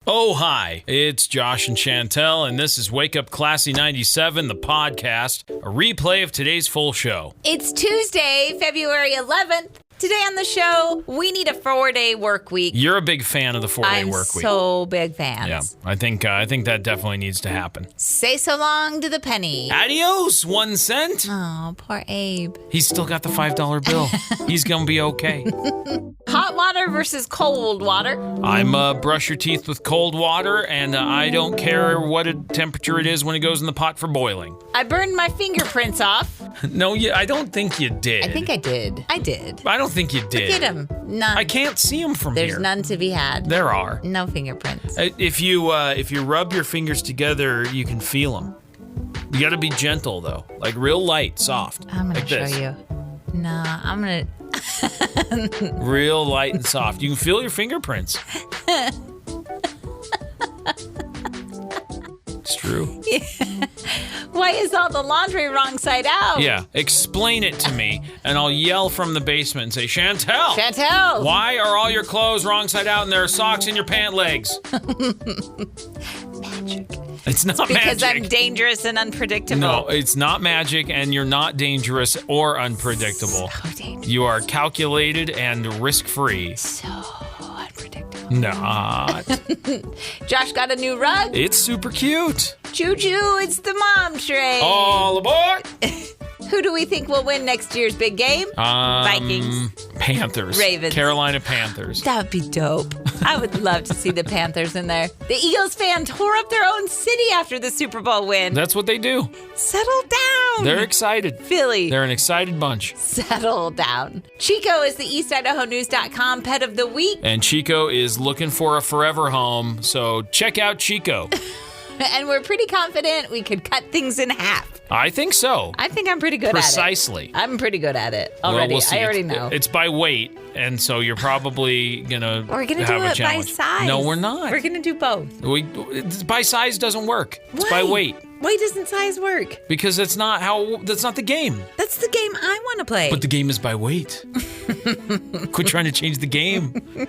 Oh, hi, it's Josh and Chantel, and this is Wake Up Classy 97, the podcast, a replay of today's full show. It's Tuesday, February 11th. Today on the show, we need a 4-day work week. You're a big fan of the 4-day work week. I'm so big fan. Yeah, I think that definitely needs to happen. Say so long to the penny. Adios, 1 cent. Oh, poor Abe. He's still got the $5 bill. He's gonna be okay. Hot water versus cold water. I'm brush your teeth with cold water, and I don't care what temperature it is when it goes in the pot for boiling. I burned my fingerprints off. No, I don't think you did. I think I did. I don't think you did. Look at them. None. I can't see them from here. There's none to be had. There are. No fingerprints. If you rub your fingers together, you can feel them. You got to be gentle though, like real light, soft. I'm gonna like show this. you. No, I'm gonna. Real light and soft. You can feel your fingerprints. It's true. Yeah. Why is all the laundry wrong side out? Yeah, explain it to me, and I'll yell from the basement and say, Chantel! Chantel! Why are all your clothes wrong side out and there are socks in your pant legs? Magic. It's not magic. Because I'm dangerous and unpredictable. No, it's not magic, and you're not dangerous or unpredictable. So dangerous. You are calculated and risk-free. So unpredictable. Not. Josh got a new rug. It's super cute. Choo-choo, it's the mom train. All aboard. Who do we think will win next year's big game? Vikings. Panthers. Ravens. Carolina Panthers. That would be dope. I would love to see the Panthers in there. The Eagles fan tore up their own city after the Super Bowl win. That's what they do. Settle down. They're excited. Philly. They're an excited bunch. Settle down. Chico is the EastIdahoNews.com pet of the week. And Chico is looking for a forever home, so check out Chico. And we're pretty confident we could cut things in half. I think so. I think I'm pretty good Precisely. at it. I'm pretty good at it already. Well, we'll see. I already know. It's by weight, and so you're probably gonna We're going to have do a it challenge. by size. No, we're not. We're going to do both. By size doesn't work. It's by Why? weight. Why doesn't size work? Because that's not the game. That's the game I want to play. But the game is by weight. Quit trying to change the game.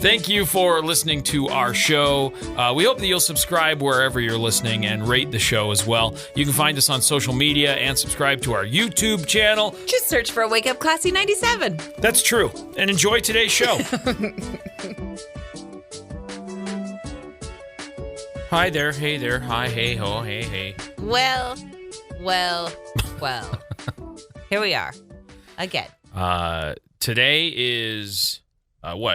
Thank you for listening to our show. We hope that you'll subscribe wherever you're listening and rate the show as well. You can find us on social media and subscribe to our YouTube channel. Just search for Wake Up Classy 97. That's true. And enjoy today's show. Hi there, hey there, hi, hey, ho, hey, hey. Well. Here we are. Again. Today is...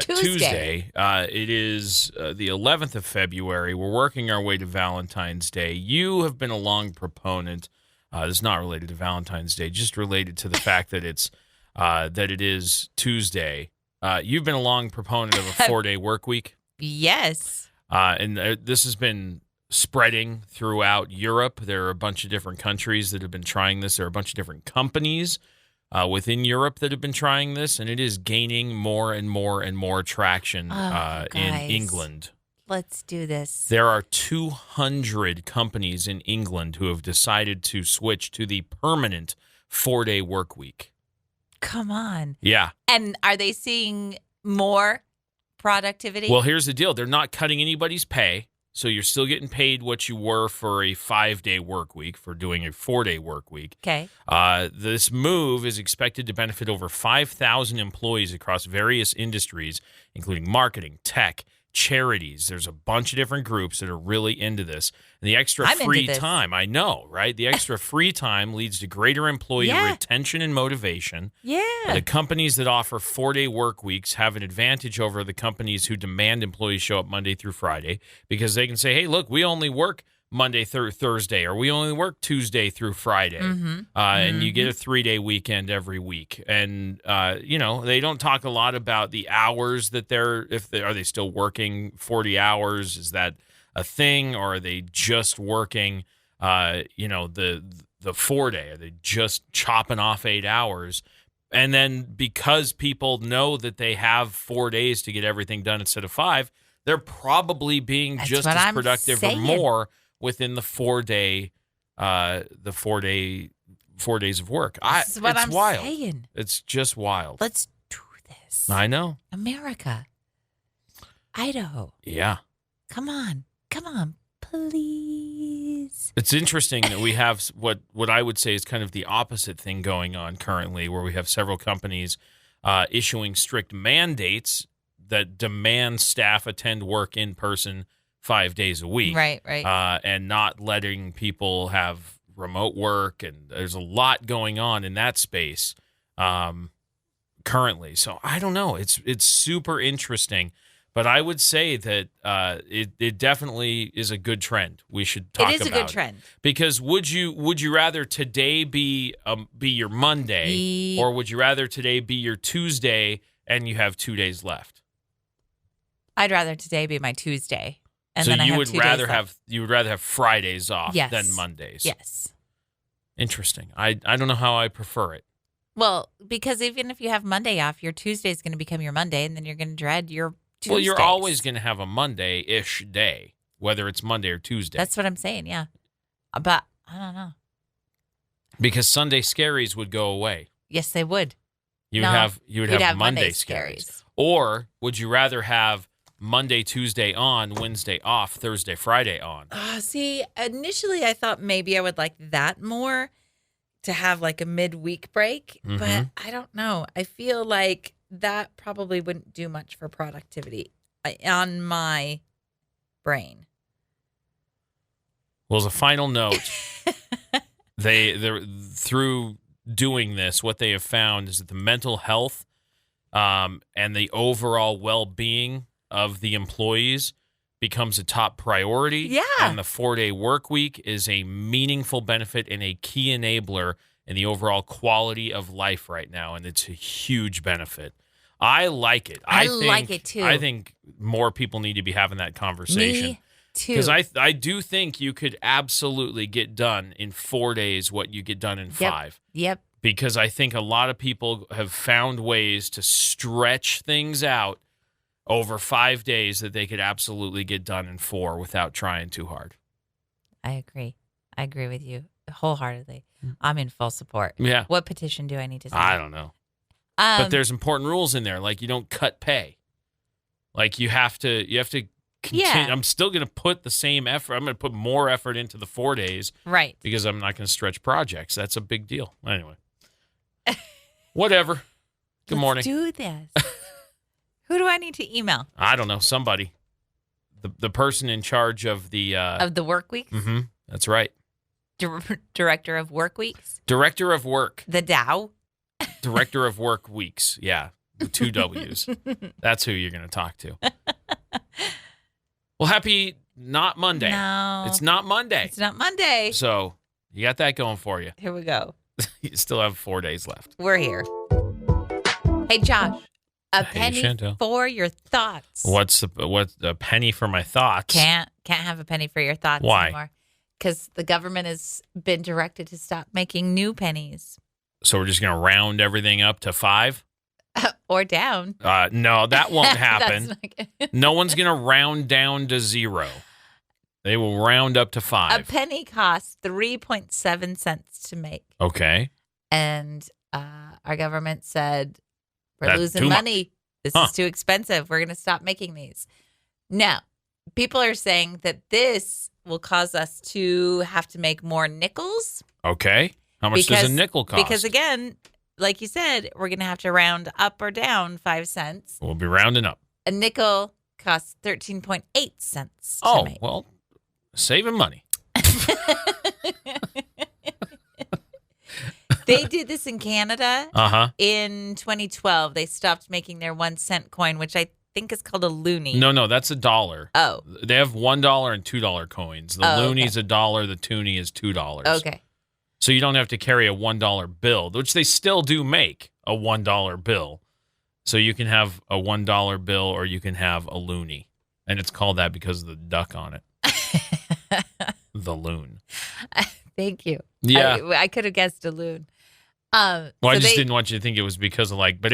Tuesday. It is the 11th of February. We're working our way to Valentine's Day. You have been a long proponent. This is not related to Valentine's Day, just related to the fact that it is Tuesday. You've been a long proponent of a 4-day work week. Yes. And this has been spreading throughout Europe. There are a bunch of different countries that have been trying this. There are a bunch of different companies within Europe that have been trying this, and it is gaining more and more and more traction in England. Let's do this. There are 200 companies in England who have decided to switch to the permanent 4-day work week. Come on. Yeah. And are they seeing more productivity? Well, here's the deal. They're not cutting anybody's pay. So you're still getting paid what you were for a 5-day work week for doing a 4-day work week. Okay. This move is expected to benefit over 5,000 employees across various industries, including marketing, tech, charities. There's a bunch of different groups that are really into this. And the extra free time, I know, right? The extra free time leads to greater employee retention and motivation. Yeah. The companies that offer 4-day work weeks have an advantage over the companies who demand employees show up Monday through Friday because they can say, hey, look, we only work Monday through Thursday, or we only work Tuesday through Friday, and you get a 3-day weekend every week. And they don't talk a lot about the hours that are they still working 40 hours? Is that a thing, or are they just working, the 4-day? Are they just chopping off 8 hours? And then because people know that they have 4 days to get everything done instead of 5, they're probably being just as productive or more within the 4-day, 4 days of work. This is what it's I'm wild. saying. It's just wild. Let's do this. I know. America. Idaho. Yeah. Come on, please. It's interesting that we have what I would say is kind of the opposite thing going on currently, where we have several companies issuing strict mandates that demand staff attend work in person 5 days a week. Right. And not letting people have remote work. And there's a lot going on in that space currently. So I don't know. It's super interesting. But I would say that it definitely is a good trend. We should talk about it. It is a good trend. Because would you rather today be your Monday, or would you rather today be your Tuesday and you have 2 days left? I'd rather today be my Tuesday. And so then you would rather have Fridays off Yes. than Mondays. Yes. Interesting. I don't know how I prefer it. Well, because even if you have Monday off, your Tuesday is going to become your Monday, and then you're going to dread your Tuesdays. Well, you're always going to have a Monday-ish day, whether it's Monday or Tuesday. That's what I'm saying, yeah. But I don't know. Because Sunday scaries would go away. Yes, they would. You would have Monday scaries. Or would you rather have Monday, Tuesday on, Wednesday off, Thursday, Friday on? See, initially I thought maybe I would like that more, to have like a midweek break, but I don't know. I feel like that probably wouldn't do much for productivity on my brain. Well, as a final note, they're through doing this, what they have found is that the mental health and the overall well-being of the employees becomes a top priority. Yeah. And the 4-day work week is a meaningful benefit and a key enabler in the overall quality of life right now. And it's a huge benefit. I like it. I like it too. I think more people need to be having that conversation. Me too. Because I do think you could absolutely get done in 4 days what you get done in 5. Yep. Because I think a lot of people have found ways to stretch things out over 5 days that they could absolutely get done in 4 without trying too hard. I agree. I agree with you wholeheartedly. I'm in full support. Yeah. What petition do I need to sign? I don't know. But there's important rules in there, like you don't cut pay. Like you have to continue. Yeah. I'm still going to put the same effort. I'm going to put more effort into the 4 days. Right. Because I'm not going to stretch projects. That's a big deal. Anyway. Whatever. Good morning. Let's do this. Who do I need to email? I don't know. Somebody. The person in charge of the work weeks? Mm-hmm. That's right. Director of work weeks? Director of work. The Dow? Director of work weeks. Yeah. The 2 W's. That's who you're going to talk to. Well, happy not Monday. No. It's not Monday. It's not Monday. So you got that going for you. Here we go. You still have 4 days left. We're here. Hey, Josh. A penny Chantel. for your thoughts. What's a penny for my thoughts? Can't have a penny for your thoughts Why? anymore. Because the government has been directed to stop making new pennies. So we're just going to round everything up to 5? Or down. No, that won't happen. That's not good. No one's going to round down to 0. They will round up to 5. A penny costs 3.7 cents to make. Okay. And our government said, we're That's losing too money. This is too expensive. We're going to stop making these. Now, people are saying that this will cause us to have to make more nickels. Okay. How much does a nickel cost? Because, again, like you said, we're going to have to round up or down 5 cents. We'll be rounding up. A nickel costs 13.8 cents to make. Well, saving money. They did this in Canada Uh-huh. in 2012. They stopped making their 1 cent coin, which I think is called a loonie. No, that's $1. Oh. They have $1 and $2 coins. The loonie's $1. The toonie is $2. Okay. So you don't have to carry a $1 bill, which they still do make a $1 bill. So you can have a $1 bill or you can have a loonie. And it's called that because of the duck on it. The loon. Thank you. Yeah. I could have guessed a loon. Well, I just didn't want you to think it was because of like, but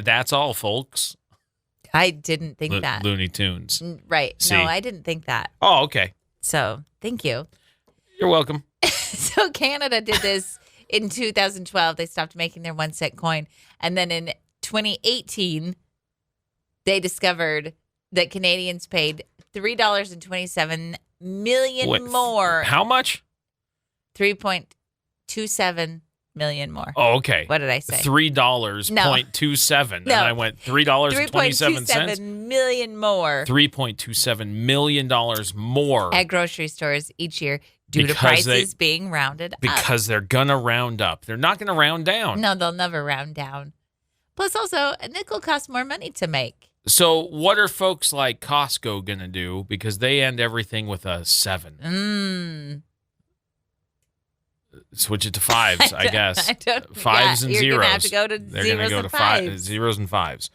that's all, folks. I didn't think that. Looney Tunes. Right. See? No, I didn't think that. Oh, okay. So thank you. You're welcome. So Canada did this in 2012. They stopped making their 1 cent coin. And then in 2018, they discovered that Canadians paid $3.27 million more. How much? 3.27 million more. Oh, okay. What did I say? $3.27. No. And I went $3.27. $3.27 million more. $3.27 million more. At grocery stores each year due to Because prices being rounded up. Because they're going to round up. They're not going to round down. No, they'll never round down. Plus, also, a nickel costs more money to make. So what are folks like Costco going to do? Because they end everything with a 7. Switch it to 5s, I guess. 5s and you're zeros. You're going to have to go to They're zeros gonna go and to 5s. Zeros and 5s.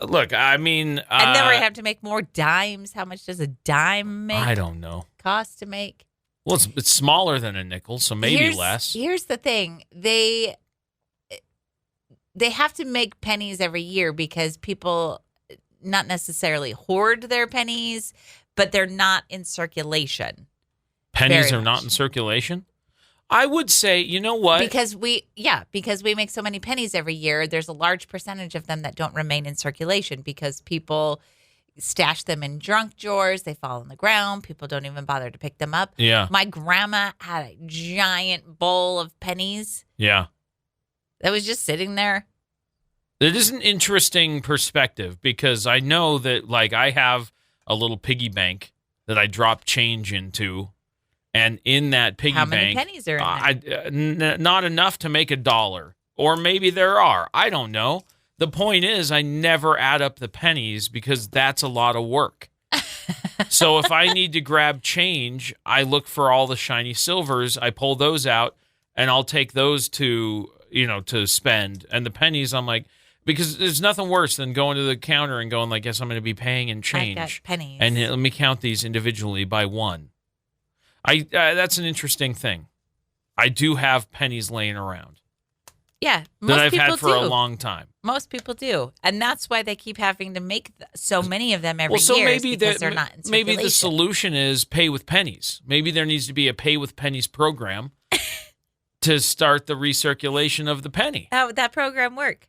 Look, I mean... and then we have to make more dimes. How much does a dime make? I don't know. Cost to make? Well, it's smaller than a nickel, so maybe less. Here's the thing. They have to make pennies every year because people not necessarily hoard their pennies, but they're not in circulation. Pennies are not in circulation? I would say, you know what? Because we make so many pennies every year, there's a large percentage of them that don't remain in circulation because people stash them in junk drawers. They fall on the ground. People don't even bother to pick them up. Yeah. My grandma had a giant bowl of pennies. Yeah. That was just sitting there. It is an interesting perspective because I know that, like, I have a little piggy bank that I drop change into. And in that piggy bank, how many pennies are in there? Not enough to make $1, or maybe there are. I don't know. The point is, I never add up the pennies because that's a lot of work. So if I need to grab change, I look for all the shiny silvers. I pull those out, and I'll take those to spend. And the pennies, I'm like, because there's nothing worse than going to the counter and going like, "Yes, I'm going to be paying in change." I've got pennies, and let me count these individually by one. That's an interesting thing. I do have pennies laying around. Yeah, that I've had for a long time. Most people do, and that's why they keep having to make so many of them every year. Maybe because they're not in circulation. Maybe the solution is pay with pennies. Maybe there needs to be a pay with pennies program to start the recirculation of the penny. How would that program work?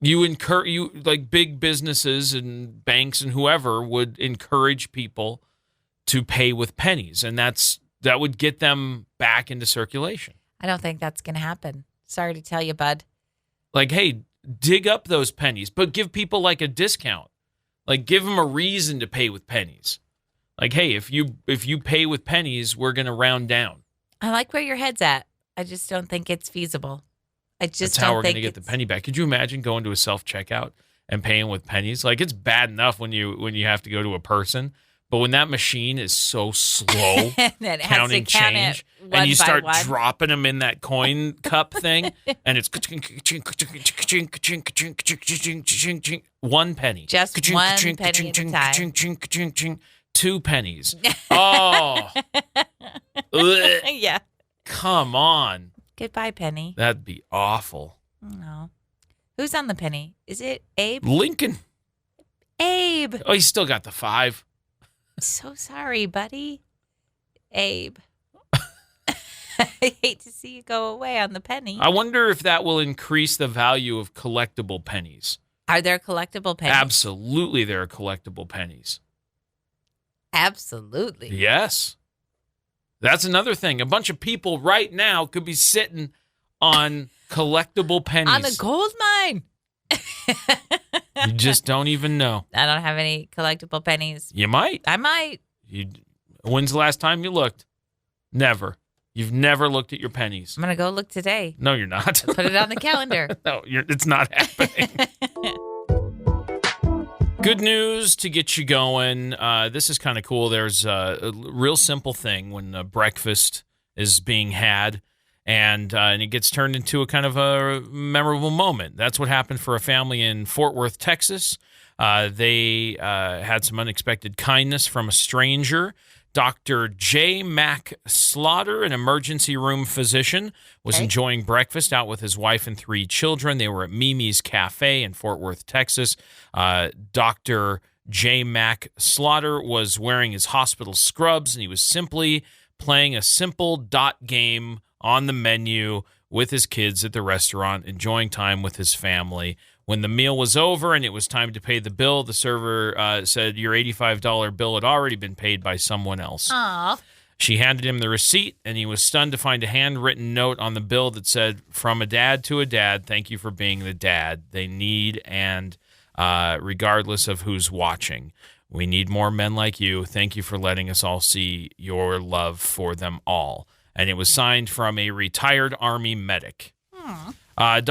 Like big businesses and banks and whoever would encourage people to pay with pennies, and that would get them back into circulation. I don't think that's going to happen. Sorry to tell you, bud. Like, hey, dig up those pennies, but give people like a discount. Like, give them a reason to pay with pennies. Like, hey, if you pay with pennies, we're going to round down. I like where your head's at. I just don't think it's feasible. That's how we're going to get the penny back. Could you imagine going to a self-checkout and paying with pennies? Like, it's bad enough when you have to go to a person. But when that machine is so slow counting change, and you start dropping them in that coin cup thing, and it's 1 penny. Just 1 penny at a time. 2 pennies. Oh. Yeah. Come on. Goodbye, penny. That'd be awful. No. Who's on the penny? Is it Abe? Lincoln. Abe. Oh, he's still got the 5. So sorry, buddy. Abe. I hate to see you go away on the penny. I wonder if that will increase the value of collectible pennies. Are there collectible pennies? Absolutely, there are collectible pennies. Absolutely. Yes. That's another thing. A bunch of people right now could be sitting on collectible pennies. On a gold mine. You just don't even know. I don't have any collectible pennies. You might. I might. When's the last time you looked? Never. You've never looked at your pennies. I'm going to go look today. No, you're not. Put it on the calendar. No, it's not happening. Good news to get you going. This is kind of cool. There's a real simple thing when breakfast is being had. And it gets turned into a kind of a memorable moment. That's what happened for a family in Fort Worth, Texas. They had some unexpected kindness from a stranger. Dr. J. Mac Slaughter, an emergency room physician, was enjoying breakfast out with his wife and 3 children. They were at Mimi's Cafe in Fort Worth, Texas. Dr. J. Mac Slaughter was wearing his hospital scrubs, and he was simply playing a simple dot game on the menu with his kids at the restaurant, enjoying time with his family, When the meal was over and it was time to pay the bill, the server said your $85 bill had already been paid by someone else. Aw. She handed him the receipt, and he was stunned to find a handwritten note on the bill that said, "From a dad to a dad, thank you for being the dad they need, and regardless of who's watching. We need more men like you. Thank you for letting us all see your love for them all." And it was signed from a retired Army medic. The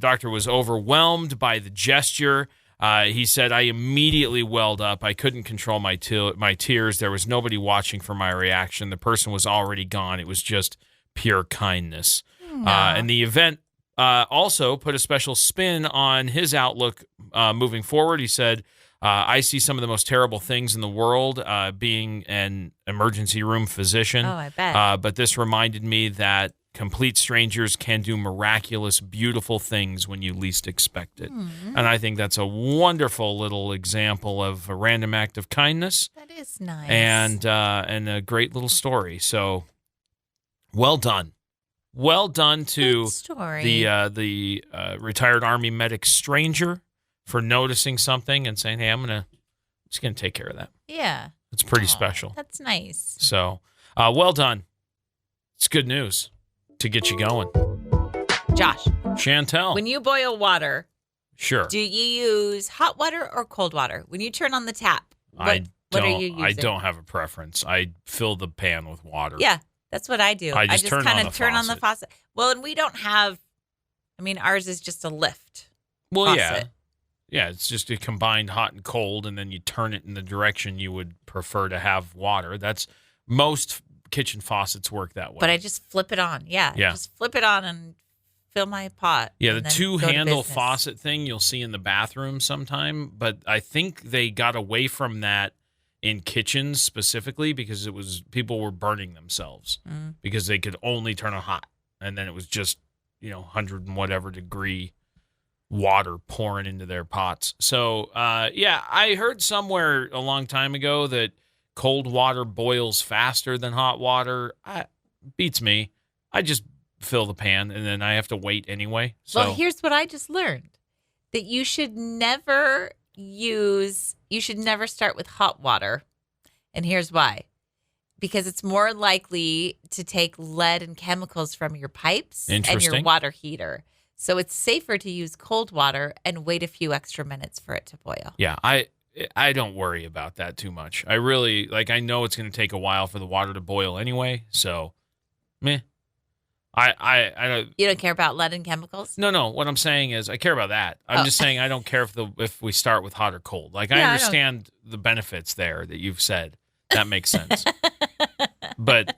doctor was overwhelmed by the gesture. He said, "I immediately welled up. I couldn't control my tears. There was nobody watching for my reaction. The person was already gone. It was just pure kindness." And the event also put a special spin on his outlook moving forward. He said, "I see some of the most terrible things in the world, being an emergency room physician. Oh, I bet. But this reminded me that complete strangers can do miraculous, beautiful things when you least expect it." And I think that's a wonderful little example of a random act of kindness. That is nice. And a great little story. So, well done. Well done to Good story. the retired Army medic stranger for noticing something and saying, "Hey, I'm just gonna take care of that." Yeah. It's pretty Aw, special. That's nice. So, well done. It's good news to get you going. Josh, Chantel. when you boil water, Sure. do you use hot water or cold water? When you turn on the tap, what are you using? I don't have a preference. I fill the pan with water. Yeah, that's what I do. I just turn kind on of the turn on the faucet. faucet. Well, and we don't have, ours is just a lift. Well, yeah. faucet. Yeah, it's just a combined hot and cold, and then you turn it in the direction you would prefer to have water. That's most kitchen faucets work that way. But I just flip it on. Yeah. Yeah. Just flip it on and fill my pot. Yeah, the and then two-handle go to business. faucet thing you'll see in the bathroom sometime, but I think they got away from that in kitchens specifically because people were burning themselves because they could only turn on hot, and then it was just 100 and whatever degree water pouring into their pots. So I heard somewhere a long time ago that cold water boils faster than hot water. Beats me. I just fill the pan and then I have to wait anyway. So Well, here's what I just learned. That you should never start with hot water. And here's why. Because it's more likely to take lead and chemicals from your pipes and your Interesting. water heater. So it's safer to use cold water and wait a few extra minutes for it to boil. yeah, I don't worry about that too much. I really I know it's going to take a while for the water to boil anyway. So, meh. I don't. You don't care about lead and chemicals? No. What I'm saying is, I care about that. I'm just saying I don't care if we start with hot or cold. I Yeah, I don't- understand the benefits there that you've said. That makes sense. But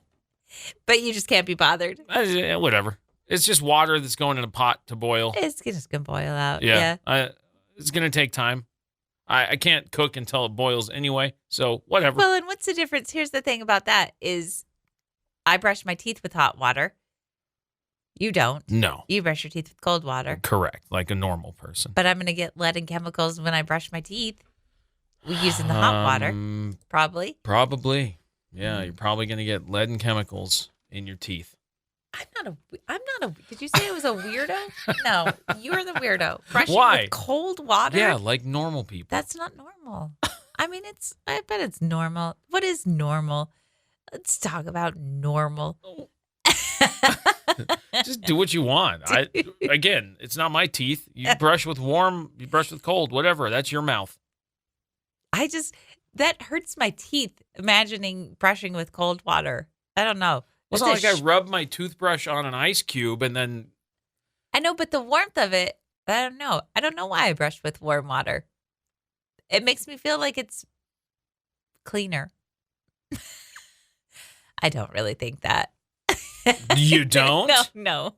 But you just can't be bothered. whatever. It's just water that's going in a pot to boil. It's just going to boil out. Yeah. It's going to take time. I can't cook until it boils anyway. So whatever. Well, and what's the difference? Here's the thing about that is I brush my teeth with hot water. You don't. No. You brush your teeth with cold water. Correct. Like a normal person. But I'm going to get lead and chemicals when I brush my teeth. We using the hot water, probably. Probably. Yeah, you're probably going to get lead and chemicals in your teeth. I'm not a. Did you say I was a weirdo? No, you're the weirdo. Brushing Why? with cold water. Yeah, like normal people. That's not normal. I bet it's normal. What is normal? Let's talk about normal. Just do what you want. Again, it's not my teeth. You brush with warm, you brush with cold, whatever. That's your mouth. That hurts my teeth. Imagining brushing with cold water. I don't know. It's not like I rub my toothbrush on an ice cube and then. I know, but the warmth of it, I don't know. I don't know why I brush with warm water. It makes me feel like it's cleaner. I don't really think that. You don't? No.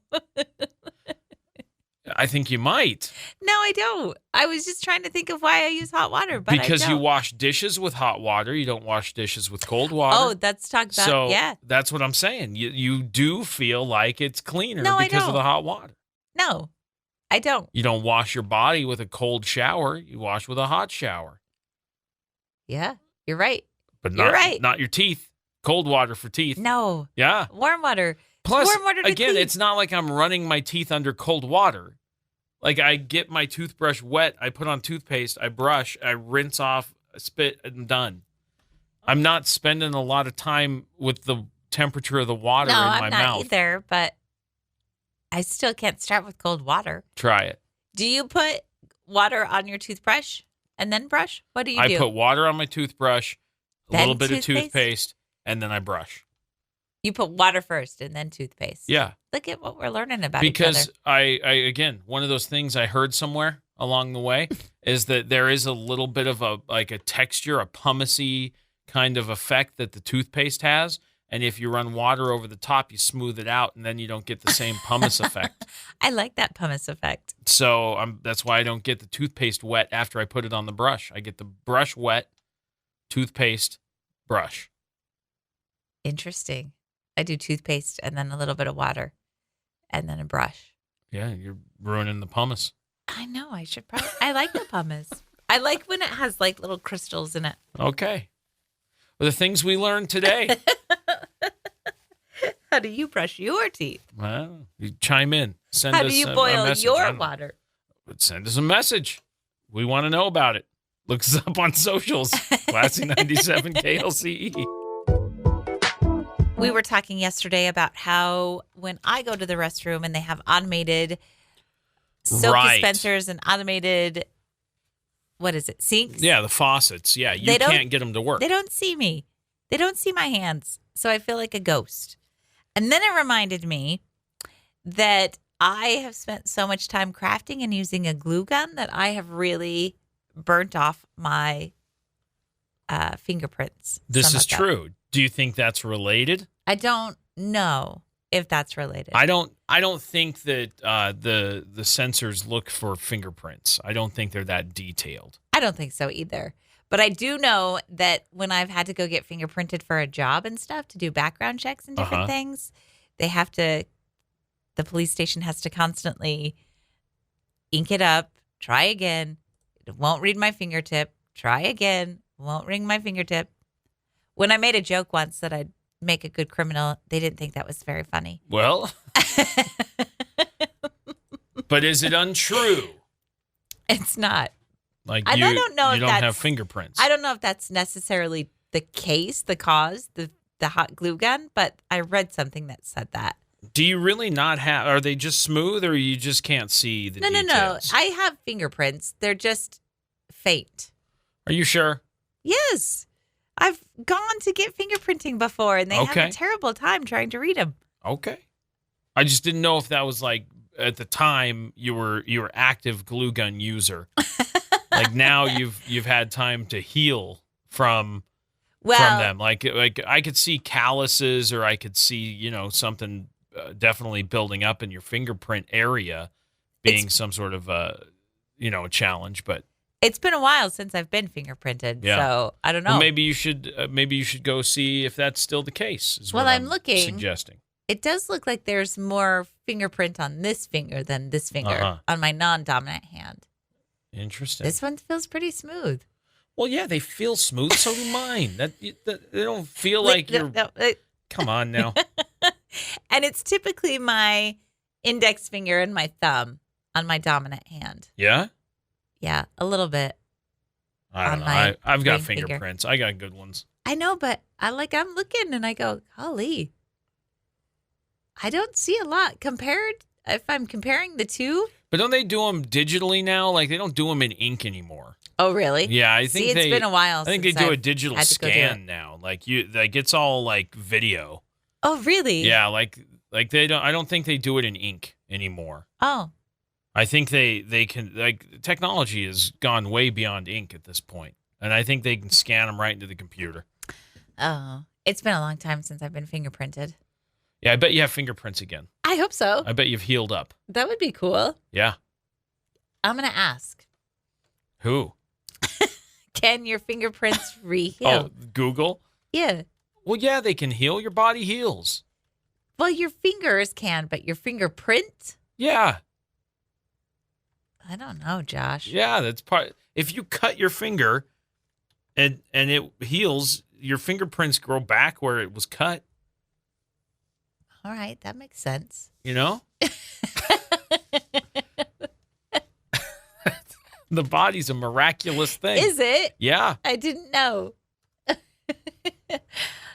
I think you might. No, I don't. I was just trying to think of why I use hot water, but Because I you don't. wash dishes with hot water. You don't wash dishes with cold water. Oh, that's talked about. So yeah. that's what I'm saying. You do feel like it's cleaner No, I because of don't. the hot water. No, I don't. You don't wash your body with a cold shower. You wash with a hot shower. Yeah, you're right. But You're right. not your teeth. Cold water for teeth. No, Yeah. warm water. Plus, Warm water to again, teeth. it's not like I'm running my teeth under cold water. Like I get my toothbrush wet, I put on toothpaste, I brush, I rinse off, I spit, and done. I'm not spending a lot of time with the temperature of the water in my I'm not mouth. either, but I still can't start with cold water. Try it. Do you put water on your toothbrush and then brush? What do you do? I put water on my toothbrush, a Then little bit of toothpaste? toothpaste, and then I brush. You put water first and then toothpaste. Yeah. Look at what we're learning about Because each other. again, one of those things I heard somewhere along the way is that there is a little bit of a texture, a pumicey kind of effect that the toothpaste has. And if you run water over the top, you smooth it out, and then you don't get the same pumice effect. I like that pumice effect. So that's why I don't get the toothpaste wet after I put it on the brush. I get the brush wet, toothpaste, brush. Interesting. I do toothpaste and then a little bit of water and then a brush. Yeah, you're ruining the pumice. I know. I should probably. I like the pumice. I like when it has like little crystals in it. Okay. Well, the things we learned today. How do you brush your teeth? Well, you chime in. Send How us do you a boil message. I your don't know. water? But send us a message. We want to know about it. Look us up on socials. Classy 97 KLCE. We were talking yesterday about how when I go to the restroom and they have automated soap Right. dispensers and automated, what is it, sinks? Yeah, the faucets. Yeah, you They don't- can't get them to work. They don't see me. They don't see my hands. So I feel like a ghost. And then it reminded me that I have spent so much time crafting and using a glue gun that I have really burnt off my fingerprints. This Some is of them. true. Do you think that's related? I don't know if that's related. I don't think that the sensors look for fingerprints. I don't think they're that detailed. I don't think so either. But I do know that when I've had to go get fingerprinted for a job and stuff to do background checks and different things, the police station has to constantly ink it up, try again. It won't read my fingertip. Try again. Won't ring my fingertip. When I made a joke once that I'd make a good criminal, they didn't think that was very funny. Well, but is it untrue? It's not. Like I you don't know if don't that's- have fingerprints. I don't know if that's necessarily the case, the cause, the hot glue gun, but I read something that said that. Do you really not have? Are they just smooth, or you just can't see the No. details? I have fingerprints. They're just faint. Are you sure? Yes. I've gone to get fingerprinting before, and they have Okay. a terrible time trying to read them. Okay. I just didn't know if that was like at the time you were active glue gun user. Like now you've had time to heal from them. Like I could see calluses, or I could see something definitely building up in your fingerprint area, being some sort of a challenge. But it's been a while since I've been fingerprinted, Yeah. so I don't know. well, maybe you should go see if that's still the case. Is Well, what I'm looking. suggesting. It does look like there's more fingerprint on this finger than this finger Uh-huh. on my non-dominant hand. Interesting. This one feels pretty smooth. Well, yeah, they feel smooth. So do mine. That they don't feel like you're. Come on now. And it's typically my index finger and my thumb on my dominant hand. Yeah. Yeah, a little bit. I don't On know. my I've got ring finger. fingerprints. I got good ones. I know, but I'm looking and I go, golly, I don't see a lot compared. If I'm comparing the two. But don't they do them digitally now? Like they don't do them in ink anymore. Oh, really? Yeah, I think it's been a while. I think they since do a I've digital had to go do scan it. now. Like it's all like video. Oh, really? Yeah, like they don't. I don't think they do it in ink anymore. Oh, I think they can, like, technology has gone way beyond ink at this point, and I think they can scan them right into the computer. oh, it's been a long time since I've been fingerprinted. Yeah, I bet you have fingerprints again. I hope so. I bet you've healed up. That would be cool. Yeah. I'm gonna ask. Who? Can your fingerprints reheal? Oh, Google? Yeah. Well, yeah, they can heal. Your body heals. Well, your fingers can, but your fingerprint? Yeah. I don't know, Josh. Yeah, that's part. If you cut your finger and it heals, your fingerprints grow back where it was cut, All right, that makes sense. you know? The body's a miraculous thing. Is it? Yeah. I didn't know.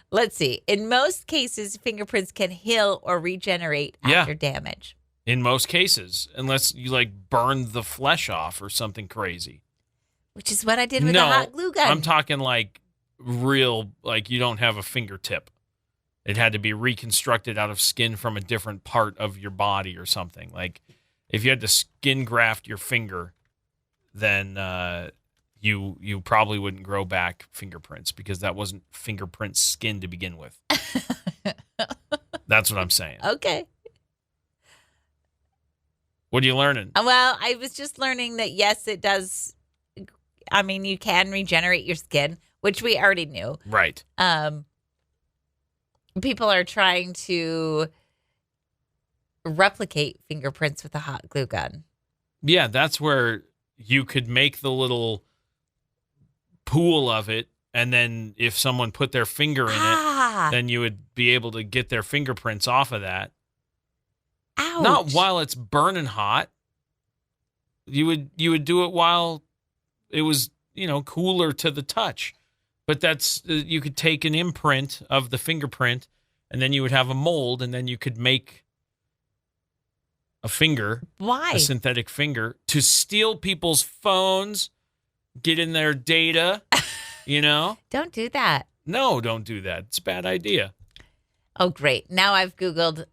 Let's see. In most cases, fingerprints can heal or regenerate after damage. In most cases, unless you like burn the flesh off or something crazy. Which is what I did with a hot glue gun. I'm talking like real, like you don't have a fingertip. It had to be reconstructed out of skin from a different part of your body or something. Like if you had to skin graft your finger, then you probably wouldn't grow back fingerprints because that wasn't fingerprint skin to begin with. That's what I'm saying. Okay. What are you learning? Well, I was just learning that, yes, it does. I mean, you can regenerate your skin, which we already knew. Right. People are trying to replicate fingerprints with a hot glue gun. Yeah, that's where you could make the little pool of it, and then if someone put their finger in it, then you would be able to get their fingerprints off of that. Ouch. Not while it's burning hot. You would do it while it was, cooler to the touch. But that's you could take an imprint of the fingerprint, and then you would have a mold, and then you could make a finger. Why? A synthetic finger to steal people's phones, get in their data, Don't do that. No, don't do that. It's a bad idea. Oh, great. Now I've Googled.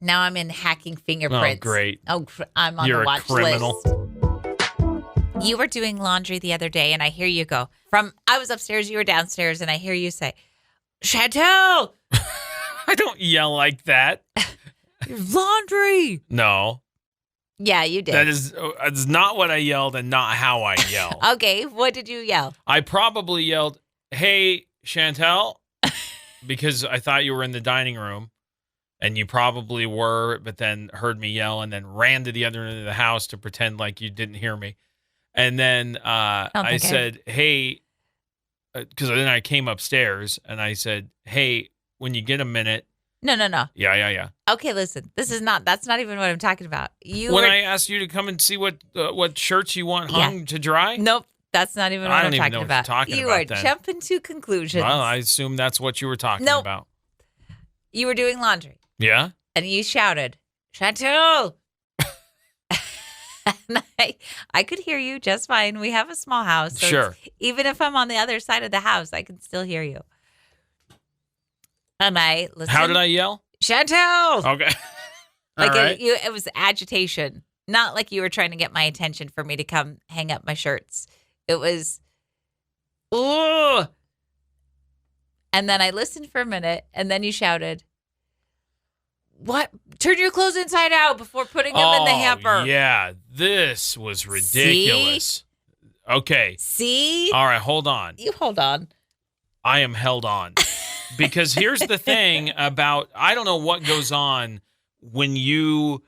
Now I'm in hacking fingerprints. Oh, great. Oh, I'm on You're the watch a criminal. list. You were doing laundry the other day, and I hear you go. I was upstairs, you were downstairs, and I hear you say, Chantel! I don't yell like that. Laundry! No. Yeah, you did. That's not what I yelled and not how I yell. Okay, what did you yell? I probably yelled, "Hey, Chantel," because I thought you were in the dining room, and you probably were, but then heard me yell and then ran to the other end of the house to pretend like you didn't hear me. And then I said, "Hey," because then I came upstairs and I said, "Hey, when you get a minute." No. Yeah. Okay, listen. That's not even what I'm talking about. I asked you to come and see what shirts you want hung to dry? Nope, that's not even what I'm talking about. You are jumping to conclusions. Well, I assume that's what you were talking about. You were doing laundry. Yeah? And you shouted, Chantel! And I could hear you just fine. We have a small house. So sure. Even if I'm on the other side of the house, I can still hear you. And I listened. How did I yell? Chantel! Okay. Like it was agitation. Not like you were trying to get my attention for me to come hang up my shirts. It was, ooh. And then I listened for a minute, and then you shouted, what? Turn your clothes inside out before putting them in the hamper. Yeah, this was ridiculous. See? Okay. See? All right, hold on. You hold on. I am held on. Because here's the thing about, I don't know what goes on when you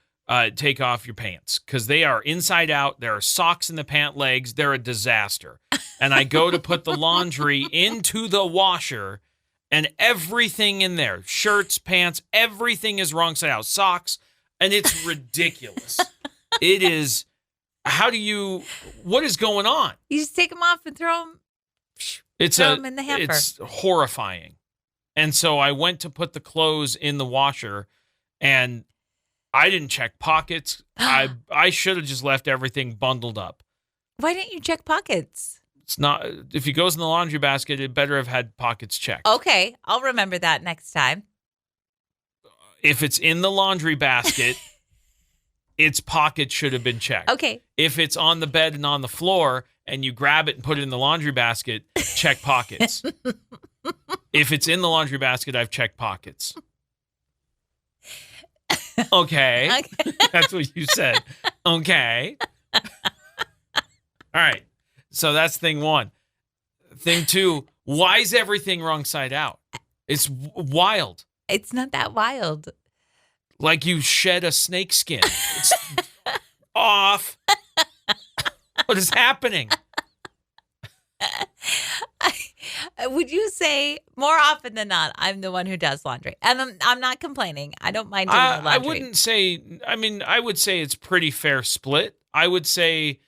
take off your pants, because they are inside out. There are socks in the pant legs. They're a disaster. And I go to put the laundry into the washer, and everything in there, shirts, pants, everything is wrong side out, socks, and it's ridiculous. It is, what is going on? You just take them off and throw them in the hamper. It's horrifying. And so I went to put the clothes in the washer, and I didn't check pockets. I should have just left everything bundled up. Why didn't you check pockets? It's not, if it goes in the laundry basket, it better have had pockets checked. Okay, I'll remember that next time. If it's in the laundry basket, its pockets should have been checked. Okay. If it's on the bed and on the floor, and you grab it and put it in the laundry basket, check pockets. If it's in the laundry basket, I've checked pockets. Okay. That's what you said. Okay. All right. So that's thing one. Thing two, why is everything wrong side out? It's wild. It's not that wild. Like you shed a snake skin. It's off. What is happening? Would you say more often than not, I'm the one who does laundry? And I'm not complaining. I don't mind doing the laundry. I wouldn't say, I would say it's pretty fair split. I would say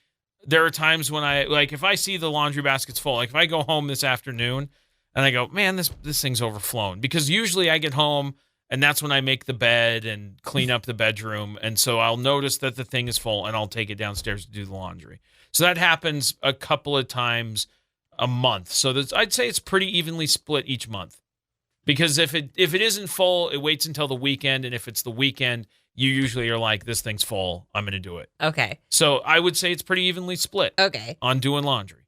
there are times when if I see the laundry basket's full, like if I go home this afternoon and I go, man, this thing's overflown, because usually I get home and that's when I make the bed and clean up the bedroom. And so I'll notice that the thing is full and I'll take it downstairs to do the laundry. So that happens a couple of times a month. So I'd say it's pretty evenly split each month, because if it isn't full, it waits until the weekend. And if it's the weekend, you usually are like, this thing's full, I'm going to do it. Okay. So I would say it's pretty evenly split. Okay. On doing laundry.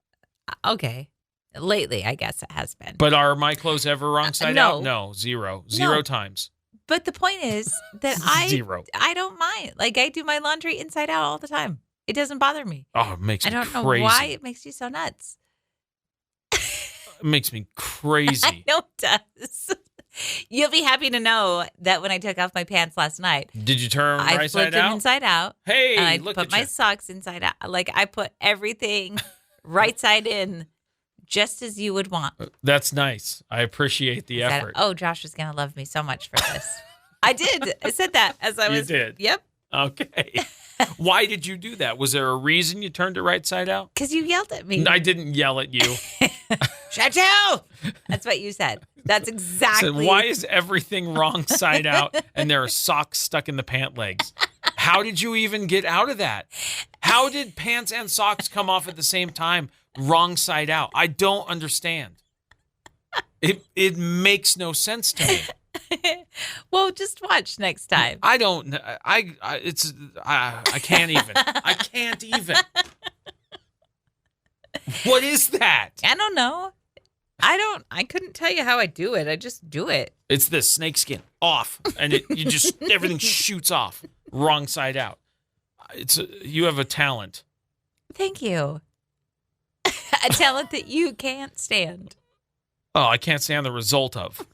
Okay. Lately, I guess it has been. But are my clothes ever wrong side out? No, zero. Zero times. But the point is that Zero. I don't mind. Like, I do my laundry inside out all the time. It doesn't bother me. Oh, it makes me crazy. I don't know why it makes you so nuts. It makes me crazy. I know it does. You'll be happy to know that when I took off my pants last night, did you turn I right flipped side them out? inside out. Hey, and I look put at my you. socks inside out. Like, I put everything right side in, just as you would want. That's nice. I appreciate the effort. Josh is going to love me so much for this. I did. I said that as I was. You did? Yep. Okay. Why did you do that? Was there a reason you turned it right side out? Because you yelled at me. I didn't yell at you. Chantel! That's what you said. That's exactly. So why is everything wrong side out and there are socks stuck in the pant legs? How did you even get out of that? How did pants and socks come off at the same time, wrong side out? I don't understand. It makes no sense to me. Well, just watch next time. I don't. I can't even. I can't even. What is that? I don't know. I couldn't tell you how I do it. I just do it. It's this snakeskin off, and everything shoots off wrong side out. You have a talent. Thank you. A talent that you can't stand. Oh, I can't stand the result of.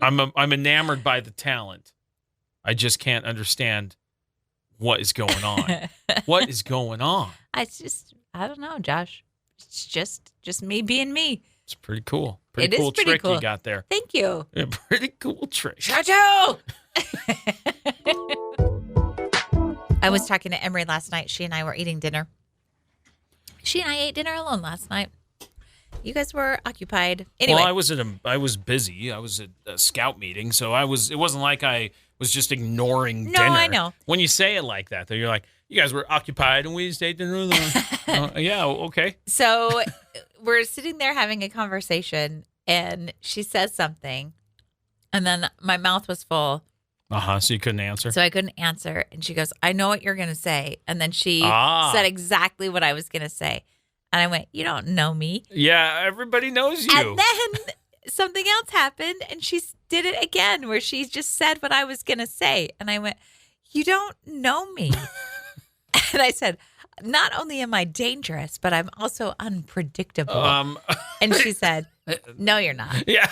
I'm enamored by the talent. I just can't understand what is going on. What is going on? I don't know, Josh. It's just me being me. It's pretty cool. It is Cool pretty trick cool. you got there. Thank you. Yeah, pretty cool trick. Choo-choo! I was talking to Emery last night. She and I were eating dinner. She and I ate dinner alone last night. You guys were occupied. Anyway. Well, I was busy. I was at a scout meeting, so it wasn't like I was just ignoring dinner. No, I know. When you say it like that, though, you're like, you guys were occupied and we just ate dinner alone. Yeah, okay. So we're sitting there having a conversation, and she says something, and then my mouth was full. So you couldn't answer? So I couldn't answer, and she goes, I know what you're going to say. And then she said exactly what I was going to say. And I went, you don't know me. Yeah, everybody knows you. And then something else happened, and she did it again, where she just said what I was going to say. And I went, you don't know me. And I said, not only am I dangerous, but I'm also unpredictable. And she said, no, you're not. Yeah.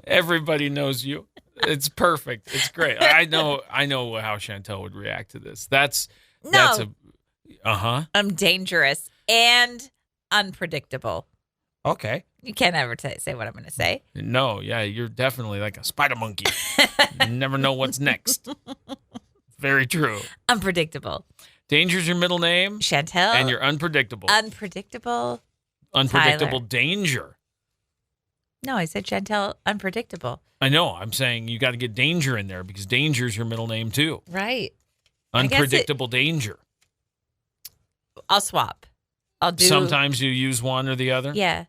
Everybody knows you. It's perfect. It's great. I know how Chantel would react to this. I'm dangerous and unpredictable. Okay. You can't ever say what I'm going to say. No, yeah, you're definitely like a spider monkey. You never know what's next. Very true. Unpredictable. Danger's your middle name. Chantel. And you're unpredictable. Unpredictable. Unpredictable Tyler. Danger. No, I said Chantel, unpredictable. I know. I'm saying you got to get Danger in there because Danger's your middle name too. Right. Unpredictable Danger. I'll swap. I'll do. Sometimes you use one or the other. Yeah.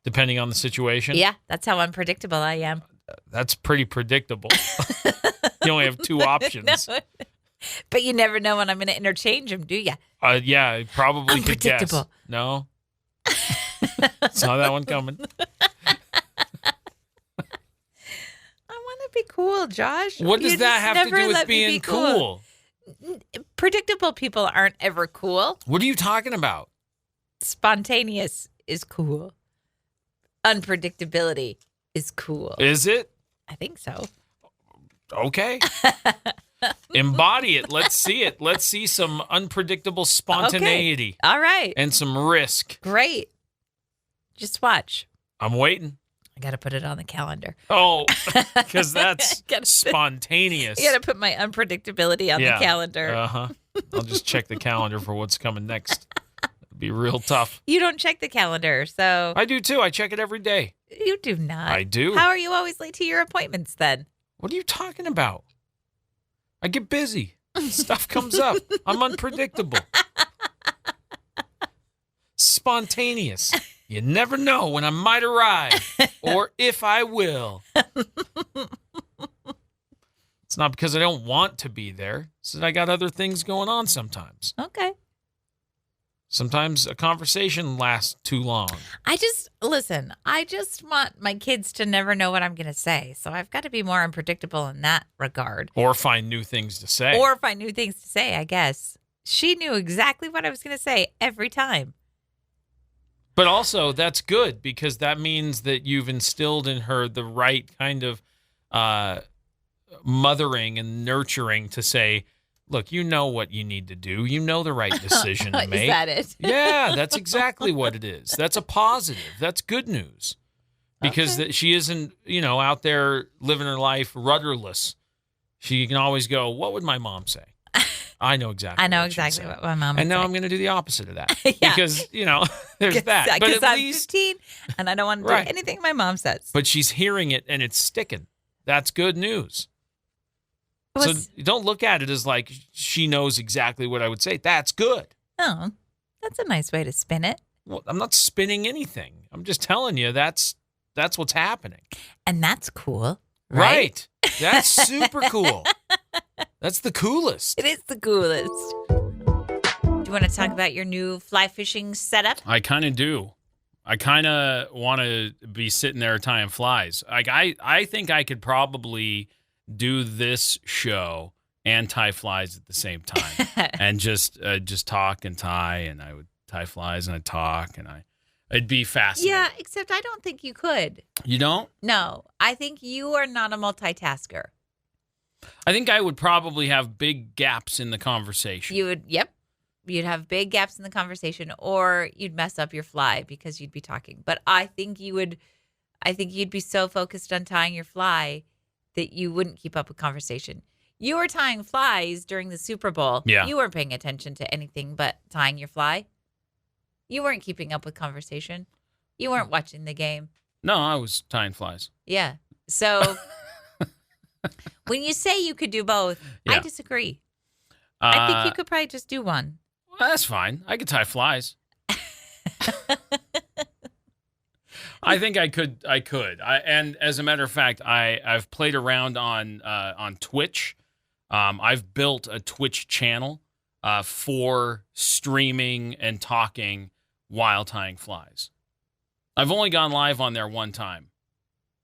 Depending on the situation. Yeah, that's how unpredictable I am. That's pretty predictable. You only have two options. No. But you never know when I'm going to interchange them, do you? Yeah, I probably could guess. Unpredictable. No. Saw that one coming. I want to be cool, Josh. What does that have to do with being cool? Predictable people aren't ever cool. What are you talking about? Spontaneous is cool. Unpredictability is cool. Is it? I think so. Okay. Embody it. Let's see it. Let's see some unpredictable spontaneity. Okay. All right. And some risk. Great. Just watch. I'm waiting. I got to put it on the calendar. Oh, because that's spontaneous. You got to put my unpredictability on the calendar. Uh-huh. I'll just check the calendar for what's coming next. It'd be real tough. You don't check the calendar, so. I do too. I check it every day. You do not. I do. How are you always late to your appointments then? What are you talking about? I get busy. Stuff comes up. I'm unpredictable. Spontaneous. You never know when I might arrive or if I will. It's not because I don't want to be there. It's that I got other things going on sometimes. Okay. Sometimes a conversation lasts too long. I just want my kids to never know what I'm going to say. So I've got to be more unpredictable in that regard. Or find new things to say. I guess. She knew exactly what I was going to say every time. But also, that's good because that means that you've instilled in her the right kind of mothering and nurturing to say, look, you know what you need to do. You know the right decision to make. Is that it? Yeah, that's exactly what it is. That's a positive. That's good news. Because she isn't, out there living her life rudderless. She can always go, what would my mom say? I know exactly what my mom would And now say. I'm going to do the opposite of that. Yeah. Because, there's that. But Because at I'm least 15 and I don't want to do anything my mom says. But she's hearing it and it's sticking. That's good news. So don't look at it as like she knows exactly what I would say. That's good. Oh, that's a nice way to spin it. Well, I'm not spinning anything. I'm just telling you that's what's happening. And that's cool. Right. That's super cool. That's the coolest. It is the coolest. Do you want to talk about your new fly fishing setup? I kind of do. I kind of want to be sitting there tying flies. Like I think I could probably do this show and tie flies at the same time, and just talk and tie, and I would tie flies and I'd talk, and it'd be fascinating. Yeah, except I don't think you could. You don't? No, I think you are not a multitasker. I think I would probably have big gaps in the conversation. You would, yep. You'd have big gaps in the conversation, or you'd mess up your fly because you'd be talking. But I think you'd be so focused on tying your fly that you wouldn't keep up with conversation. You were tying flies during the Super Bowl. Yeah. You weren't paying attention to anything but tying your fly. You weren't keeping up with conversation. You weren't watching the game. No, I was tying flies. Yeah. So when you say you could do both, I disagree. I think you could probably just do one. Well, that's fine. I could tie flies. I think I could. And as a matter of fact, I've played around on Twitch. I've built a Twitch channel for streaming and talking while tying flies. I've only gone live on there one time.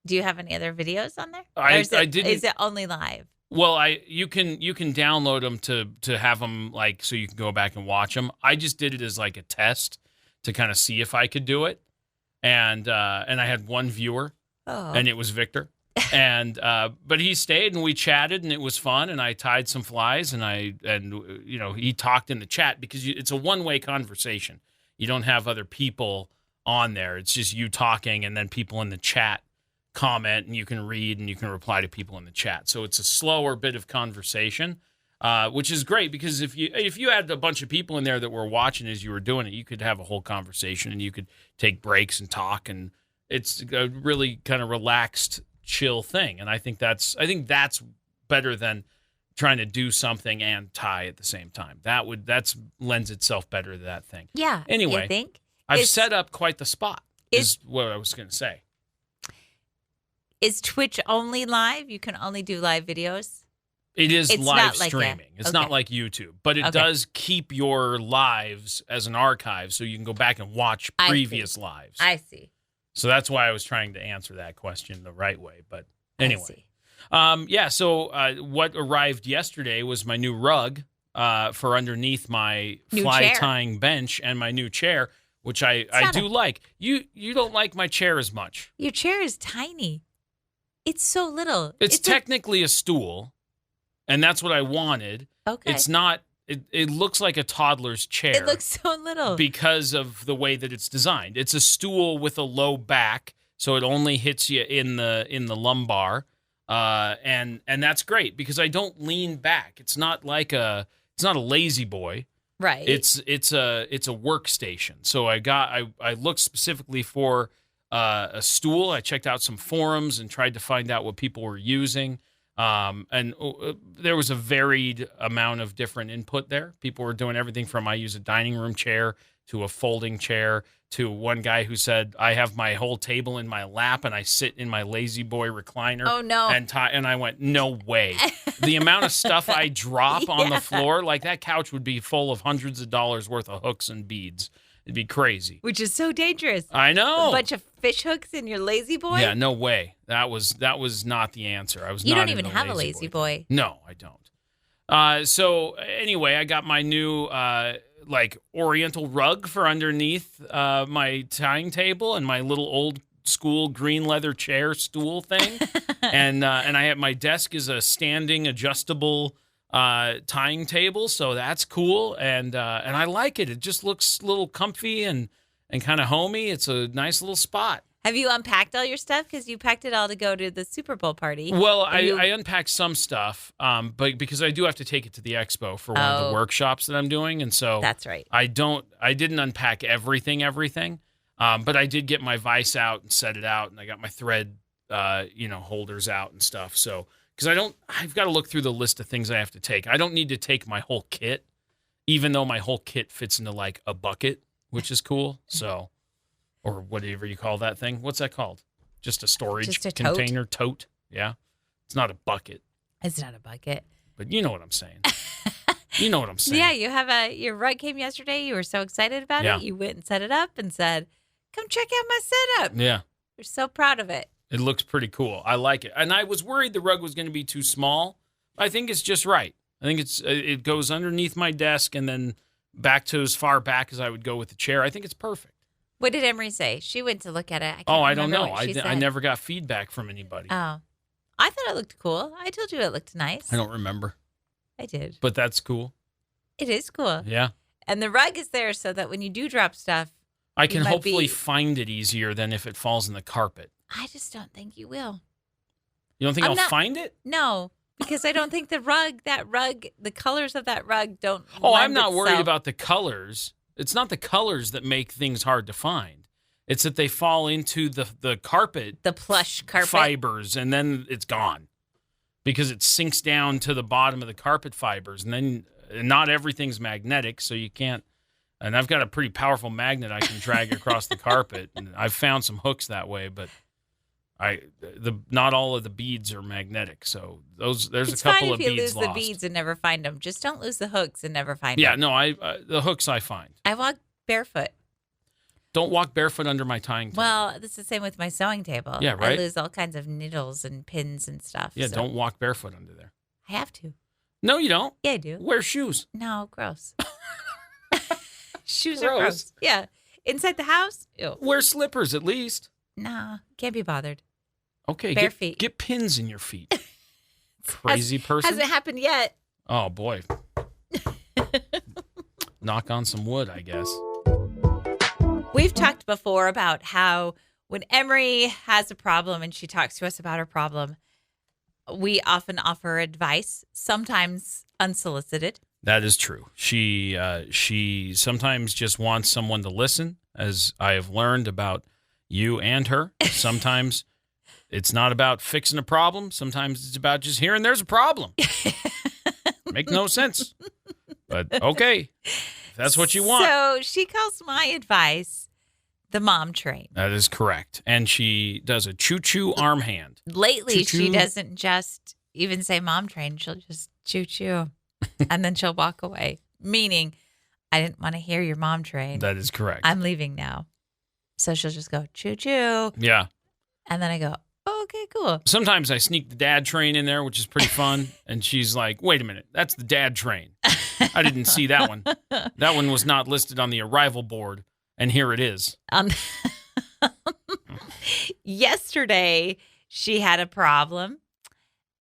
Do you have any other videos on there? I didn't. Is it only live? Well, you can download them to have them like so you can go back and watch them. I just did it as like a test to kind of see if I could do it, and I had one viewer, and it was Victor, and but he stayed and we chatted and it was fun and I tied some flies and he talked in the chat because it's a one-way conversation. You don't have other people on there. It's just you talking and then people in the chat comment and you can read and you can reply to people in the chat. So it's a slower bit of conversation, which is great because if you had a bunch of people in there that were watching as you were doing it, you could have a whole conversation and you could take breaks and talk, and it's a really kind of relaxed, chill thing. And I think that's better than trying to do something and tie at the same time. That's lends itself better to that thing. Yeah. Anyway, you think? I've set up quite the spot. Is what I was going to say. Is Twitch only live? You can only do live videos? It's live not streaming. It's not like YouTube, but it does keep your lives as an archive so you can go back and watch previous lives. I see. So that's why I was trying to answer that question the right way. But anyway. So what arrived yesterday was my new rug for underneath my fly tying bench and my new chair, which I do like. You don't like my chair as much. Your chair is tiny. It's so little. It's technically a stool, and that's what I wanted. Okay. It's not. It looks like a toddler's chair. It looks so little. Because of the way that it's designed. It's a stool with a low back so it only hits you in the lumbar, and that's great because I don't lean back. It's not a lazy boy. Right. It's a workstation. So I looked specifically for a stool. I checked out some forums and tried to find out what people were using. And there was a varied amount of different input there. People were doing everything from I use a dining room chair to a folding chair to one guy who said, I have my whole table in my lap and I sit in my lazy boy recliner. Oh, no. And I went, no way. The amount of stuff I drop on the floor, like that couch would be full of hundreds of dollars worth of hooks and beads. It'd be crazy. Which is so dangerous. I know. A bunch of fish hooks in your lazy boy? Yeah, no way. That was not the answer. You don't even have a lazy boy. No, I don't. So anyway, I got my new oriental rug for underneath my tying table and my little old school green leather chair stool thing. and I have my desk is a standing adjustable tying table, so that's cool, and I like it. It just looks a little comfy and kind of homey. It's a nice little spot. Have you unpacked all your stuff? Because you packed it all to go to the Super Bowl party. Well, I unpacked some stuff, but because I do have to take it to the expo for one of the workshops that I'm doing, and so that's right. I didn't unpack everything, but I did get my vise out and set it out, and I got my thread, holders out and stuff. So. Because I've got to look through the list of things I have to take. I don't need to take my whole kit, even though my whole kit fits into like a bucket, which is cool. So, or whatever you call that thing. What's that called? Just a storage container? Tote? Yeah. It's not a bucket. It's not a bucket. But you know what I'm saying. You know what I'm saying. Yeah, your rug came yesterday. You were so excited about it. You went and set it up and said, come check out my setup. Yeah. You're so proud of it. It looks pretty cool. I like it. And I was worried the rug was going to be too small. I think it's just right. I think it goes underneath my desk and then back to as far back as I would go with the chair. I think it's perfect. What did Emery say? She went to look at it. I don't know. I never got feedback from anybody. Oh. I thought it looked cool. I told you it looked nice. I don't remember. I did. But that's cool. It is cool. Yeah. And the rug is there so that when you do drop stuff, I can hopefully find it easier than if it falls in the carpet. I just don't think you will. You don't think I'll find it? No, because I don't think the colors of that rug don't. Oh, I'm not worried about the colors. It's not the colors that make things hard to find. It's that they fall into the carpet, the plush carpet fibers, and then it's gone because it sinks down to the bottom of the carpet fibers, and then not everything's magnetic, so you can't. And I've got a pretty powerful magnet I can drag across the carpet, and I've found some hooks that way, but. Not all of the beads are magnetic, so there's a couple of beads lost. It's fine if you lose the beads and never find them. Just don't lose the hooks and never find them. Yeah, no, the hooks I find. I walk barefoot. Don't walk barefoot under my tying table. Well, it's the same with my sewing table. Yeah, right? I lose all kinds of needles and pins and stuff. Yeah, don't walk barefoot under there. I have to. No, you don't. Yeah, I do. Wear shoes. No, gross. Shoes are gross. Yeah. Inside the house? Ew. Wear slippers at least. Nah, can't be bothered. Okay, bare feet. Get pins in your feet. Crazy person. Hasn't happened yet. Oh, boy. Knock on some wood, I guess. We've talked before about how when Emery has a problem and she talks to us about her problem, we often offer advice, sometimes unsolicited. That is true. She sometimes just wants someone to listen, as I have learned about you and her. Sometimes it's not about fixing a problem. Sometimes it's about just hearing there's a problem. Make no sense. But okay, if that's what you want. So she calls my advice the mom train. That is correct. And she does a choo-choo arm hand. Lately, choo-choo. She doesn't just even say mom train. She'll just choo-choo. And then she'll walk away. Meaning, I didn't want to hear your mom train. That is correct. I'm leaving now. So she'll just go choo-choo. Yeah. And then I go, okay, cool. Sometimes I sneak the dad train in there, which is pretty fun. And she's like, wait a minute, that's the dad train. I didn't see that one. That one was not listed on the arrival board. And here it is. Yesterday, she had a problem.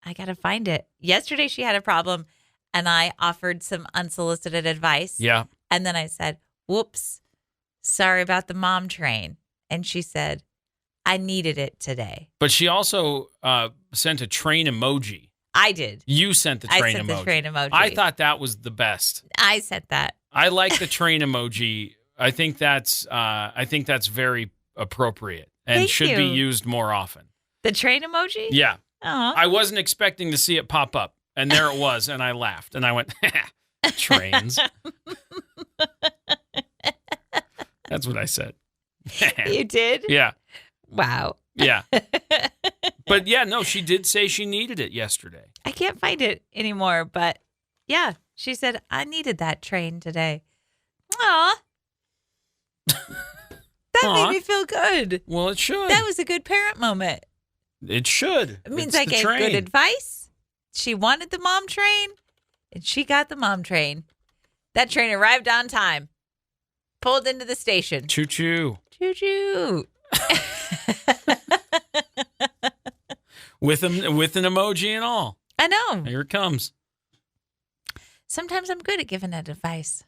I got to find it. Yesterday, she had a problem. And I offered some unsolicited advice. Yeah. And then I said, whoops, sorry about the mom train. And she said, I needed it today. But she also sent a train emoji. I did. You sent the train emoji. I sent the train emoji. I thought that was the best. I sent that. I like the train emoji. I think that's very appropriate and Thank should you. be used more often. The train emoji? Yeah. Uh-huh. I wasn't expecting to see it pop up, and there it was, and I laughed, and I went, trains. That's what I said. You did? Yeah. Wow. Yeah. But yeah, no, she did say she needed it yesterday. I can't find it anymore, but yeah, she said, I needed that train today. Aw. That made me feel good. Well, it should. That was a good parent moment. It should. It means It's I the gave train. good advice. She wanted the mom train, and she got the mom train. That train arrived on time. Pulled into the station. Choo-choo. Choo-choo. With an emoji and all. I know. Here it comes. Sometimes I'm good at giving that advice.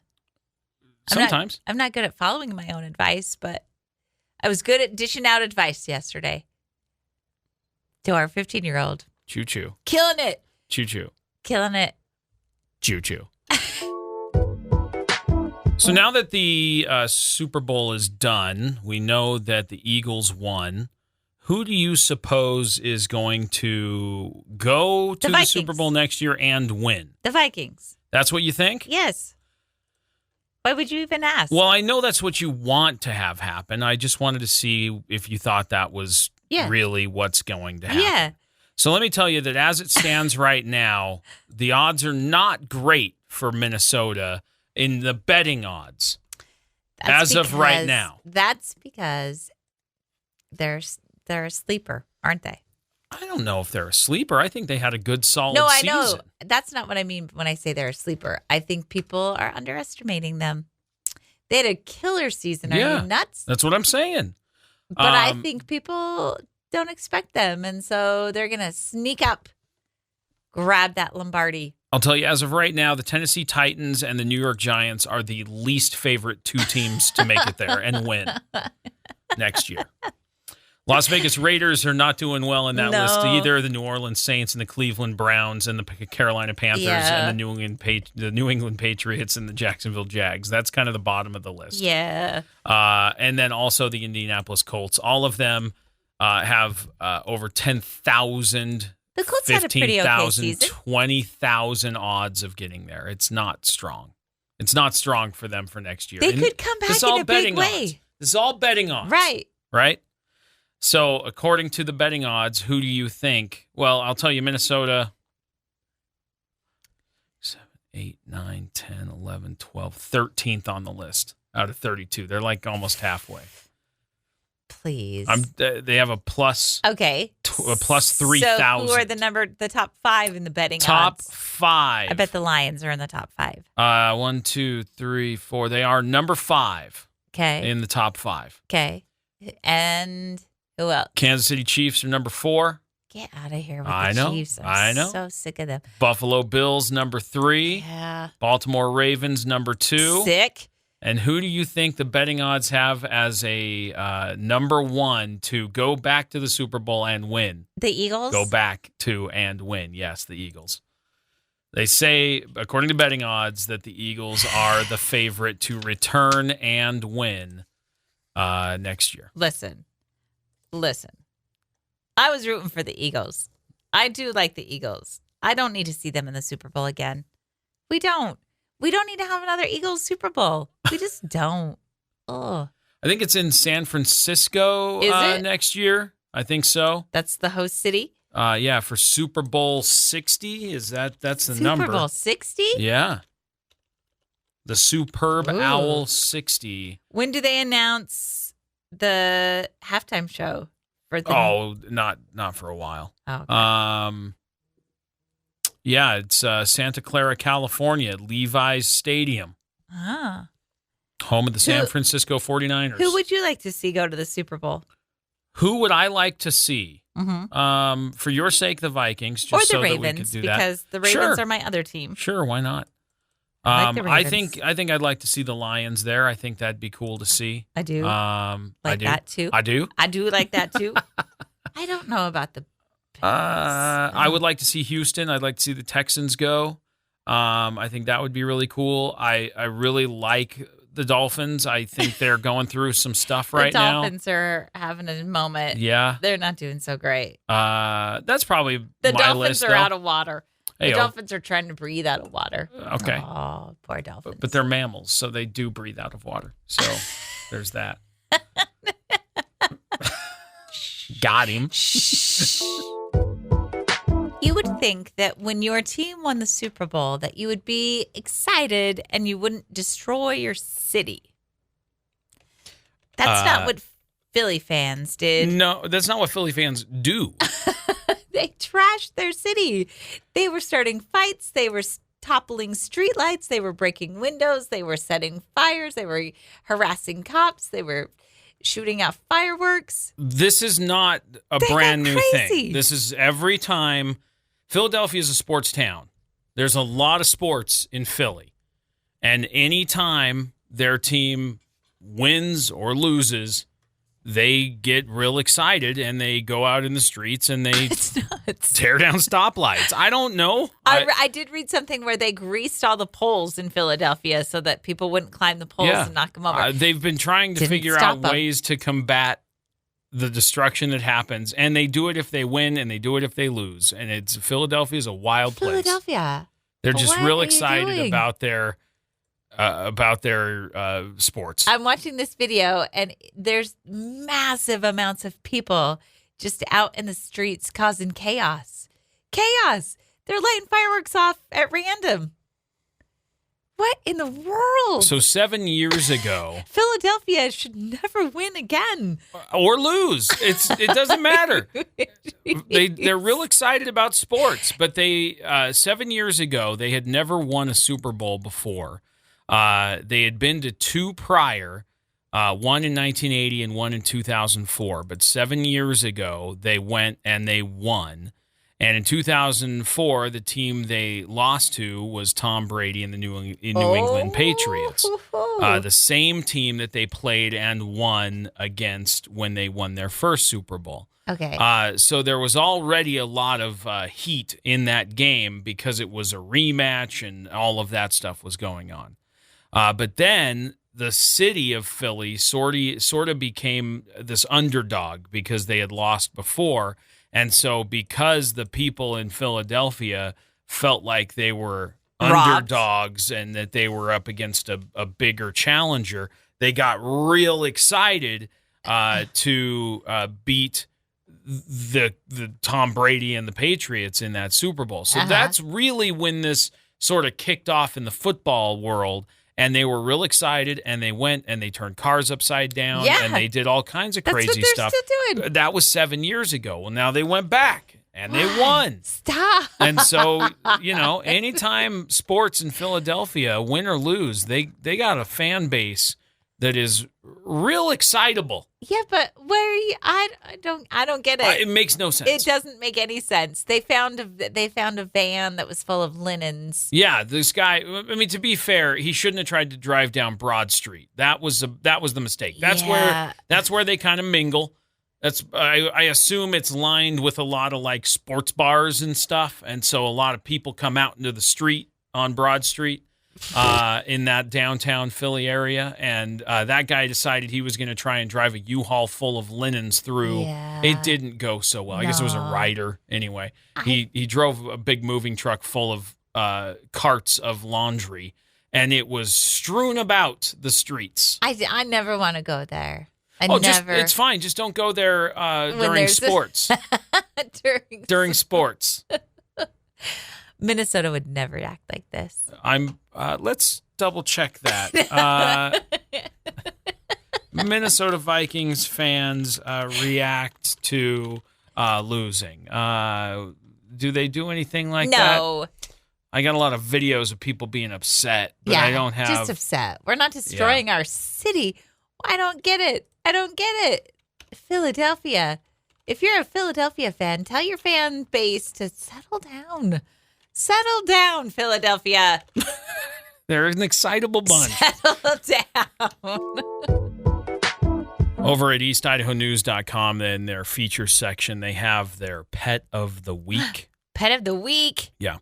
Sometimes. I'm not good at following my own advice, but I was good at dishing out advice yesterday to our 15-year-old. Choo-choo. Killing it. Choo-choo. Killing it. Choo-choo. So now that the Super Bowl is done, we know that the Eagles won. Who do you suppose is going to go to the Super Bowl next year and win? The Vikings. That's what you think? Yes. Why would you even ask? Well, I know that's what you want to have happen. I just wanted to see if you thought that was really what's going to happen. Yeah. So let me tell you that as it stands right now, the odds are not great for Minnesota in the betting odds of right now. That's because they're a sleeper, aren't they? I don't know if they're a sleeper. I think they had a good, solid season. season. No, I know. That's not what I mean when I say they're a sleeper. I think people are underestimating them. They had a killer season. Are you nuts? That's what I'm saying. But I think people don't expect them, and so they're going to sneak up, grab that Lombardi. I'll tell you, as of right now, the Tennessee Titans and the New York Giants are the least favorite two teams to make it there and win next year. Las Vegas Raiders are not doing well in that list either. The New Orleans Saints and the Cleveland Browns and the Carolina Panthers and the New England Patriots and the Jacksonville Jags. That's kind of the bottom of the list. Yeah. And then also the Indianapolis Colts. All of them have over 10,000, the Colts had a pretty okay season. 20,000 odds of getting there. It's not strong. It's not strong for them for next year. They could come back in a big way. This is all betting odds. Right. Right? So, according to the betting odds, who do you think? Well, I'll tell you, Minnesota, 7, 8, 9, 10, 11, 12, 13th on the list out of 32. They're like almost halfway. Please. They have a plus. Okay. A plus 3,000. So, who are the top 5 in the betting top odds? Top 5. I bet the Lions are in the top 5. 1, 2, 3, 4. They are number 5. Okay. In the top 5. Okay. And who else? Kansas City Chiefs are number 4. Get out of here with the Chiefs. I know. So sick of them. Buffalo Bills, number 3. Yeah. Baltimore Ravens, number 2. Sick. And who do you think the betting odds have as a number 1 to go back to the Super Bowl and win? The Eagles? Go back to and win. Yes, the Eagles. They say, according to betting odds, that the Eagles are the favorite to return and win next year. Listen. I was rooting for the Eagles. I do like the Eagles. I don't need to see them in the Super Bowl again. We don't. We don't need to have another Eagles Super Bowl. We just don't. Oh. I think it's in San Francisco next year. I think so. That's the host city? Yeah, for Super Bowl 60. That's the number. Super Bowl 60? Yeah. The Superb Owl 60. When do they announce the halftime show for the not for a while. Oh, okay. Yeah, it's Santa Clara, California, Levi's Stadium. Home of the San Francisco 49ers. Who would you like to see go to the Super Bowl? Who would I like to see? Mm-hmm. For your sake, the Vikings. Just or the Ravens, because the Ravens are my other team. Sure, why not? I like the I Ravens. think I'd like to see the Lions there. I think that'd be cool to see. I do. I do. That too. I do. I do like that too. I don't know about the I would like to see Houston. I'd like to see the Texans go. I think that would be really cool. I really like the Dolphins. I think they're going through some stuff right now. The Dolphins are having a moment. Yeah. They're not doing so great. That's probably The my Dolphins list, are though. out of water. The Hey-o. Dolphins are trying to breathe out of water. Okay. Oh, poor Dolphins. But they're mammals, so they do breathe out of water. So there's that. Got him. You would think that when your team won the Super Bowl that you would be excited and you wouldn't destroy your city. That's not what Philly fans did. No, that's not what Philly fans do. They trashed their city. They were starting fights. They were toppling streetlights. They were breaking windows. They were setting fires. They were harassing cops. They were shooting out fireworks. This is not a They brand got new crazy. thing. This is every time. Philadelphia is a sports town. There's a lot of sports in Philly. And any time their team wins or loses, they get real excited and they go out in the streets and they It's nuts. tear down stoplights. I don't know. I did read something where they greased all the poles in Philadelphia so that people wouldn't climb the poles and knock them over. They've been trying to Didn't figure stop out 'em. ways to combat the destruction that happens, and they do it if they win and they do it if they lose. And Philadelphia is a wild place. Philadelphia. They're just What real are you excited doing? about their sports. I'm watching this video and there's massive amounts of people just out in the streets causing chaos. Chaos. They're lighting fireworks off at random. What in the world? So 7 years ago, Philadelphia should never win again. or lose, it doesn't matter. They're real excited about sports, but 7 years ago they had never won a Super Bowl before. They had been to two prior, one in 1980 and one in 2004. But 7 years ago they went and they won. And in 2004, the team they lost to was Tom Brady and the New England Patriots. The same team that they played and won against when they won their first Super Bowl. Okay. So there was already a lot of heat in that game because it was a rematch and all of that stuff was going on. But then the city of Philly sort of became this underdog because they had lost before. And so because the people in Philadelphia felt like they were underdogs and that they were up against a bigger challenger, they got real excited to beat the Tom Brady and the Patriots in that Super Bowl. So that's really when this sort of kicked off in the football world. And they were real excited, and they went and they turned cars upside down, and they did all kinds of crazy That's what they're stuff. still doing. That was 7 years ago. Well, now they went back, and they won. Stop. And so, anytime sports in Philadelphia, win or lose, they got a fan base that is real excitable. Yeah, but where are you? I don't get it. It makes no sense. It doesn't make any sense. They found a van that was full of linens. Yeah, this guy. I mean, to be fair, he shouldn't have tried to drive down Broad Street. That was the mistake. That's where they kind of mingle. I assume it's lined with a lot of like sports bars and stuff, and so a lot of people come out into the street on Broad Street. In that downtown Philly area, and that guy decided he was going to try and drive a U-Haul full of linens through. Yeah. It didn't go so well. I guess it was a rider anyway. He drove a big moving truck full of carts of laundry, and it was strewn about the streets. I never want to go there. It's fine. Just don't go there during sports. during sports. Minnesota would never act like this. Let's double check that. Minnesota Vikings fans react to losing. Do they do anything like that? No. I got a lot of videos of people being upset, but I don't have. Just upset. We're not destroying our city. I don't get it. Philadelphia. If you're a Philadelphia fan, tell your fan base to settle down. Settle down, Philadelphia. They're an excitable bunch. Settle down. Over at eastidahonews.com, then their feature section, they have their pet of the week. Pet of the week. Yeah.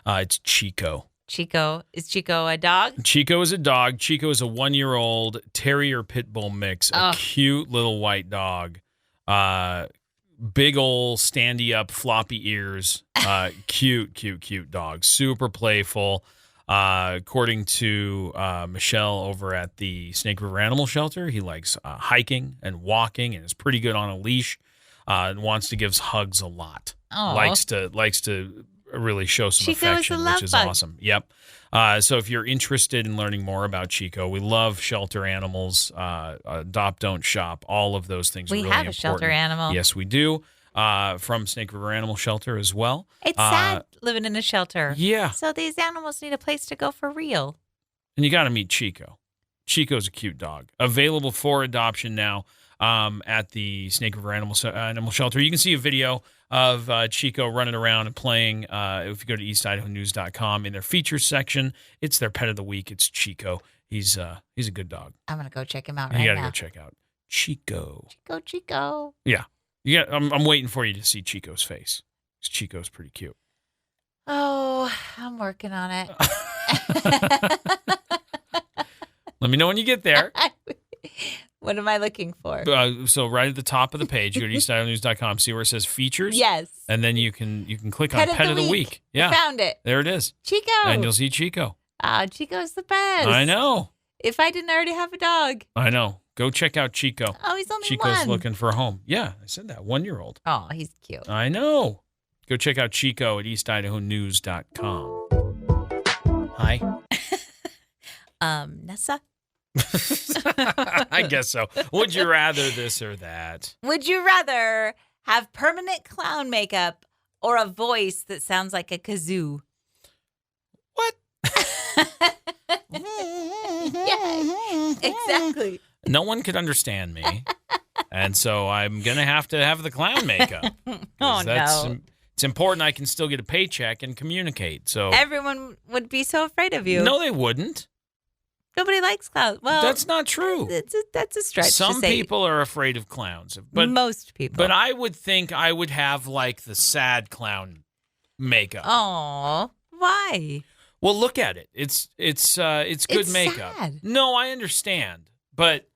It's Chico. Chico. Is Chico a dog? Chico is a dog. Chico is a 1-year-old terrier pit bull mix. A cute little white dog. Big old standy up floppy ears. Cute dog. Super playful. According to Michelle over at the Snake River Animal Shelter, he likes hiking and walking and is pretty good on a leash. And wants to give hugs a lot. Likes to really show some Chico affection, is a love which is bug. awesome. Yep. So if you're interested in learning more about Chico, we love shelter animals, adopt, don't shop, all of those things. We are really have a important. shelter animal. Yes, we do. From Snake River Animal Shelter as well. It's sad living in a shelter. Yeah. So these animals need a place to go for real. And you got to meet Chico. Chico's a cute dog. Available for adoption now at the Snake River Animal Shelter. You can see a video of Chico running around and playing. If you go to eastidahonews.com, in their features section, it's their pet of the week. It's Chico. He's a good dog. I'm going to go check him out right You got now. to go check out Chico. Chico. Yeah. I'm waiting for you to see Chico's face. 'Cause Chico's pretty cute. Oh, I'm working on it. Let me know when you get there. What am I looking for? So right at the top of the page, you go to eastidahonews.com, see where it says features. Yes. And then you can click on Pet of the Week. Yeah. Found it. There it is. Chico. And you'll see Chico. Chico's the best. I know. If I didn't already have a dog. I know. Go check out Chico. Oh, he's only Chico's one. looking for a home. Yeah, I said that. 1-year-old. Oh, he's cute. I know. Go check out Chico at eastidahonews.com. Hi. Nessa? I guess so. Would you rather this or that? Would you rather have permanent clown makeup or a voice that sounds like a kazoo? What? Yeah, exactly. No one could understand me. And so I'm going to have the clown makeup. Oh, no. It's important I can still get a paycheck and communicate. So Everyone would be so afraid of you. no, they wouldn't. Nobody likes clowns. Well, That's not true. That's a stretch. Some to say. people are afraid of clowns, but Most people. But I would think I would have like the sad clown makeup. Oh, why? Well, look at it. It's good It's makeup. sad. No, I understand, but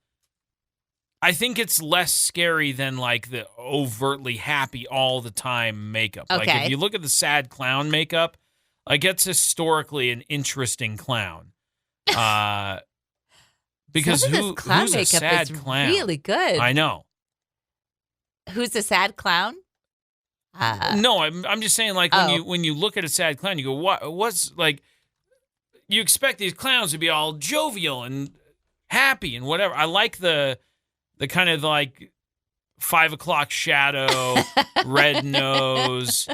I think it's less scary than like the overtly happy all the time makeup. Like Okay. if you look at the sad clown makeup, like it's historically an interesting clown. Because Some of this clown who's a makeup sad is clown? really good. I know. Who's a sad clown? No, I'm just saying, like when you look at a sad clown, you go, what's like? You expect these clowns to be all jovial and happy and whatever. I like the kind of like 5 o'clock shadow, red nose.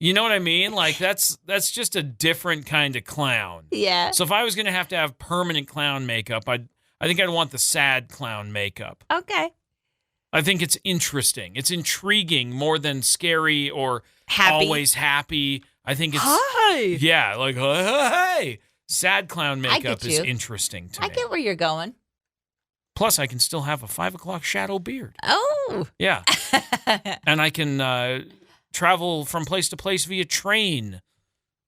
You know what I mean? Like that's just a different kind of clown. Yeah. So if I was going to have permanent clown makeup, I think I'd want the sad clown makeup. Okay. I think it's interesting. It's intriguing more than scary or Happy. always happy. I think it's Hi. yeah, like hey. Sad clown makeup get is you. interesting to me. I get where you're going. Plus, I can still have a 5 o'clock shadow beard. Oh. Yeah, and I can travel from place to place via train.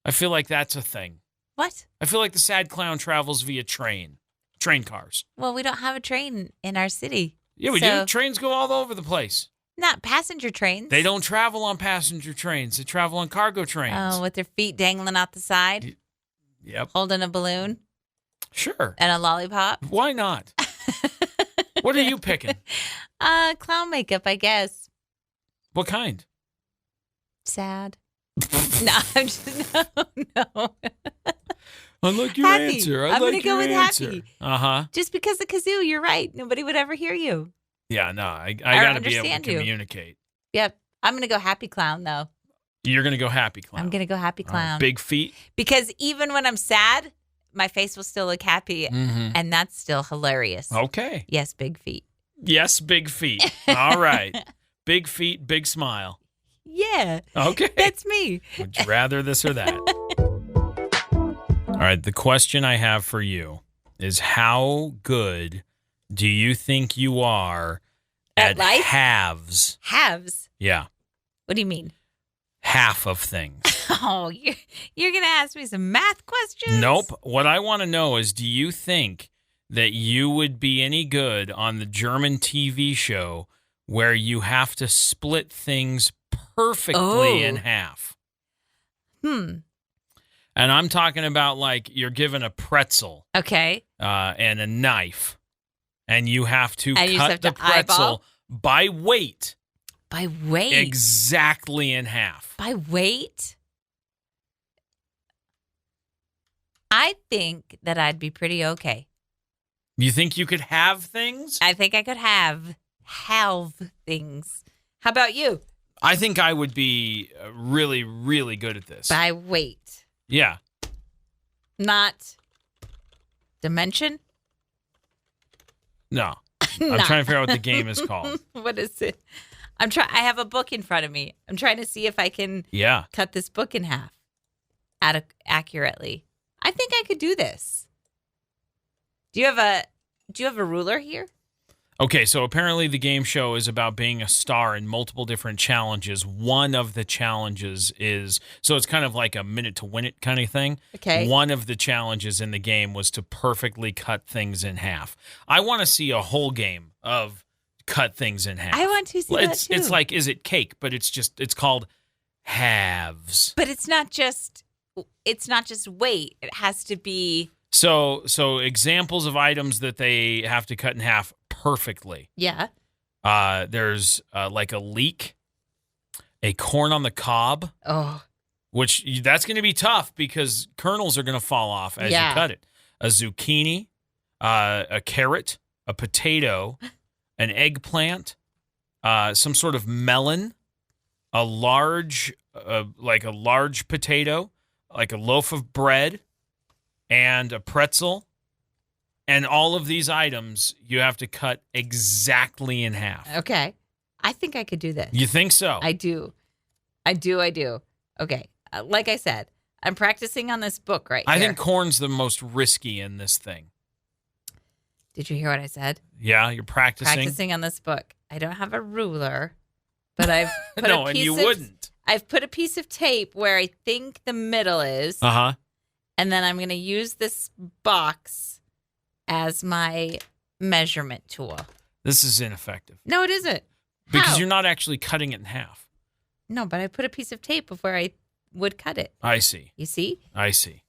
I feel like that's a thing. What? I feel like the sad clown travels via train cars. Well, we don't have a train in our city. Yeah, we So- do. Trains go all over the place. Not passenger trains. They don't travel on passenger trains. They travel on cargo trains. Oh, with their feet dangling out the side, Yep. holding a balloon Sure. and a lollipop. Why not? What are you picking? Clown makeup, I guess. What kind? Sad. No, I'm just no. I like your Happy. answer. I'm like gonna go your with answer. happy. Uh-huh. Just because of kazoo, you're right. Nobody would ever hear you. Yeah, no, I got to be able to understand you. communicate. Yep. I'm gonna go happy clown though. You're going to go happy clown. I'm gonna go happy All right, clown. big feet. Because even when I'm sad, my face will still look happy, Mm-hmm. and that's still hilarious. Okay. Yes, big feet. Yes, big feet. All right. Big feet, big smile. Yeah, Okay. that's me. Would you rather this or that? All right, the question I have for you is how good do you think you are at life? halves? Halves? Yeah, What do you mean? half of things. Oh, you're going to ask me some math questions? Nope. What I want to know is, do you think that you would be any good on the German TV show where you have to split things perfectly in half? Hmm. And I'm talking about like you're given a pretzel Okay. and a knife, and you have to And you just cut have the to pretzel eyeball? by weight By weight? exactly in half. By weight? I think that I'd be pretty okay. You think you could have things? I think I could have things. How about you? I think I would be really, really good at this. By weight. Yeah. Not dimension? No. I'm trying to figure out what the game is called. What is it? I have a book in front of me. I'm trying to see if I can Yeah. cut this book in half accurately. I think I could do this. Do you have a ruler here? Okay, so apparently the game show is about being a star in multiple different challenges. One of the challenges is, so it's kind of like a minute to win it kind of thing. Okay. One of the challenges in the game was to perfectly cut things in half. I want to see a whole game of cut things in half. I want to see that too. It's like, is it cake? But it's called halves. But it's not just weight. It has to be. So examples of items that they have to cut in half perfectly. Yeah. There's like a leek, a corn on the cob, Oh. which that's going to be tough because kernels are going to fall off as you cut it. A zucchini, a carrot, a potato, an eggplant, some sort of melon, a large potato, like a loaf of bread, and a pretzel. And all of these items you have to cut exactly in half. Okay. I think I could do this. You think so? I do. Okay. Like I said, I'm practicing on this book right here. I think corn's the most risky in this thing. Did you hear what I said? Yeah, you're practicing. Practicing on this book. I don't have a ruler, but I've put No, and you wouldn't. I've put a piece of tape where I think the middle is. Uh-huh. And then I'm going to use this box as my measurement tool. This is ineffective. No, it isn't. Because How? you're not actually cutting it in half. No, but I put a piece of tape of where I would cut it. I see. You see? I see.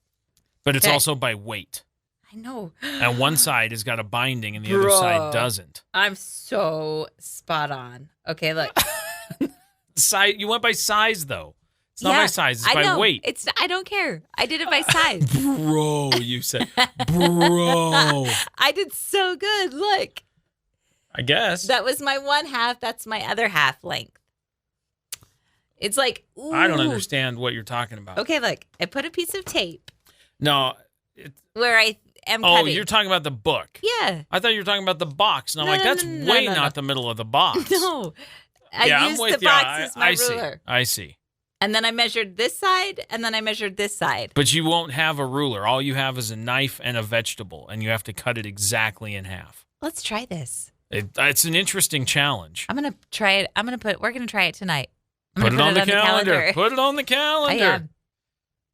But it's Okay. also by weight. I know. And one side has got a binding and the other side doesn't. I'm so spot on. Okay, look. You went by size, though. It's not by size. It's I by know. weight. I don't care. I did it by size. Bro, you said. Bro. I did so good. Look. I guess. That was my one half. That's my other half length. It's like, ooh. I don't understand what you're talking about. Okay, look. I put a piece of tape No. where I am Oh, cutting. you're talking about the book. Yeah. I thought you were talking about the box. And I'm No, like, no, that's no, way no, no. not the middle of the box. No. I I'm used with the you. box as my I see. ruler. I see. And then I measured this side, and then I measured this side. But you won't have a ruler. All you have is a knife and a vegetable, and you have to cut it exactly in half. Let's try this. It's an interesting challenge. I'm going to try it. We're going to try it tonight. I'm Put gonna it on the calendar. Put it on the I calendar. am.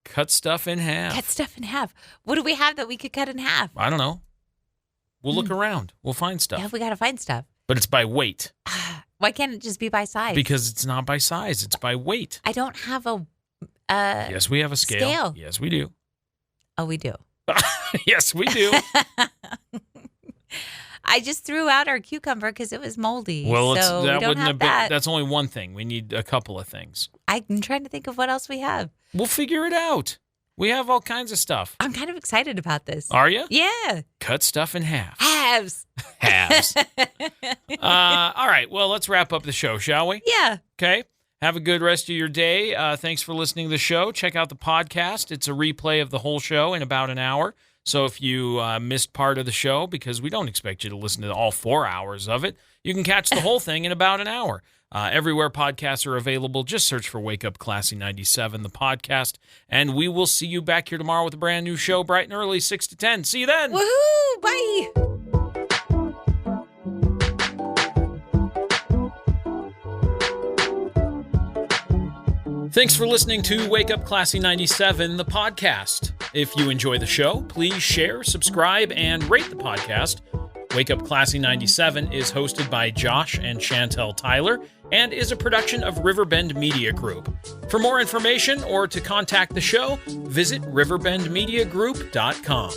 Cut stuff in half. Cut stuff in half. What do we have that we could cut in half? I don't know. We'll look around. We'll find stuff. Yeah, we got to find stuff. But it's by weight. Why can't it just be by size? Because it's not by size. It's by weight. I don't have a Yes, we have a scale. Yes, we do. Oh, we do. Yes, we do. I just threw out our cucumber because it was moldy. Well, so that we don't wouldn't have have been. that. That's only one thing. We need a couple of things. I'm trying to think of what else we have. We'll figure it out. We have all kinds of stuff. I'm kind of excited about this. Are you? Yeah. Cut stuff in half. Halves. Halves. All right. Well, let's wrap up the show, shall we? Yeah. Okay. Have a good rest of your day. Thanks for listening to the show. Check out the podcast. It's a replay of the whole show in about an hour. So if you missed part of the show, because we don't expect you to listen to all 4 hours of it, you can catch the whole thing in about an hour. Everywhere podcasts are available, just search for Wake Up Classy 97, the podcast, and we will see you back here tomorrow with a brand new show, bright and early, 6 to 10. See you then. Woohoo! Bye! Thanks for listening to Wake Up Classy 97, the podcast. If you enjoy the show, please share, subscribe, and rate the podcast. Wake Up Classy 97 is hosted by Josh and Chantel Tyler and is a production of Riverbend Media Group. For more information or to contact the show, visit riverbendmediagroup.com.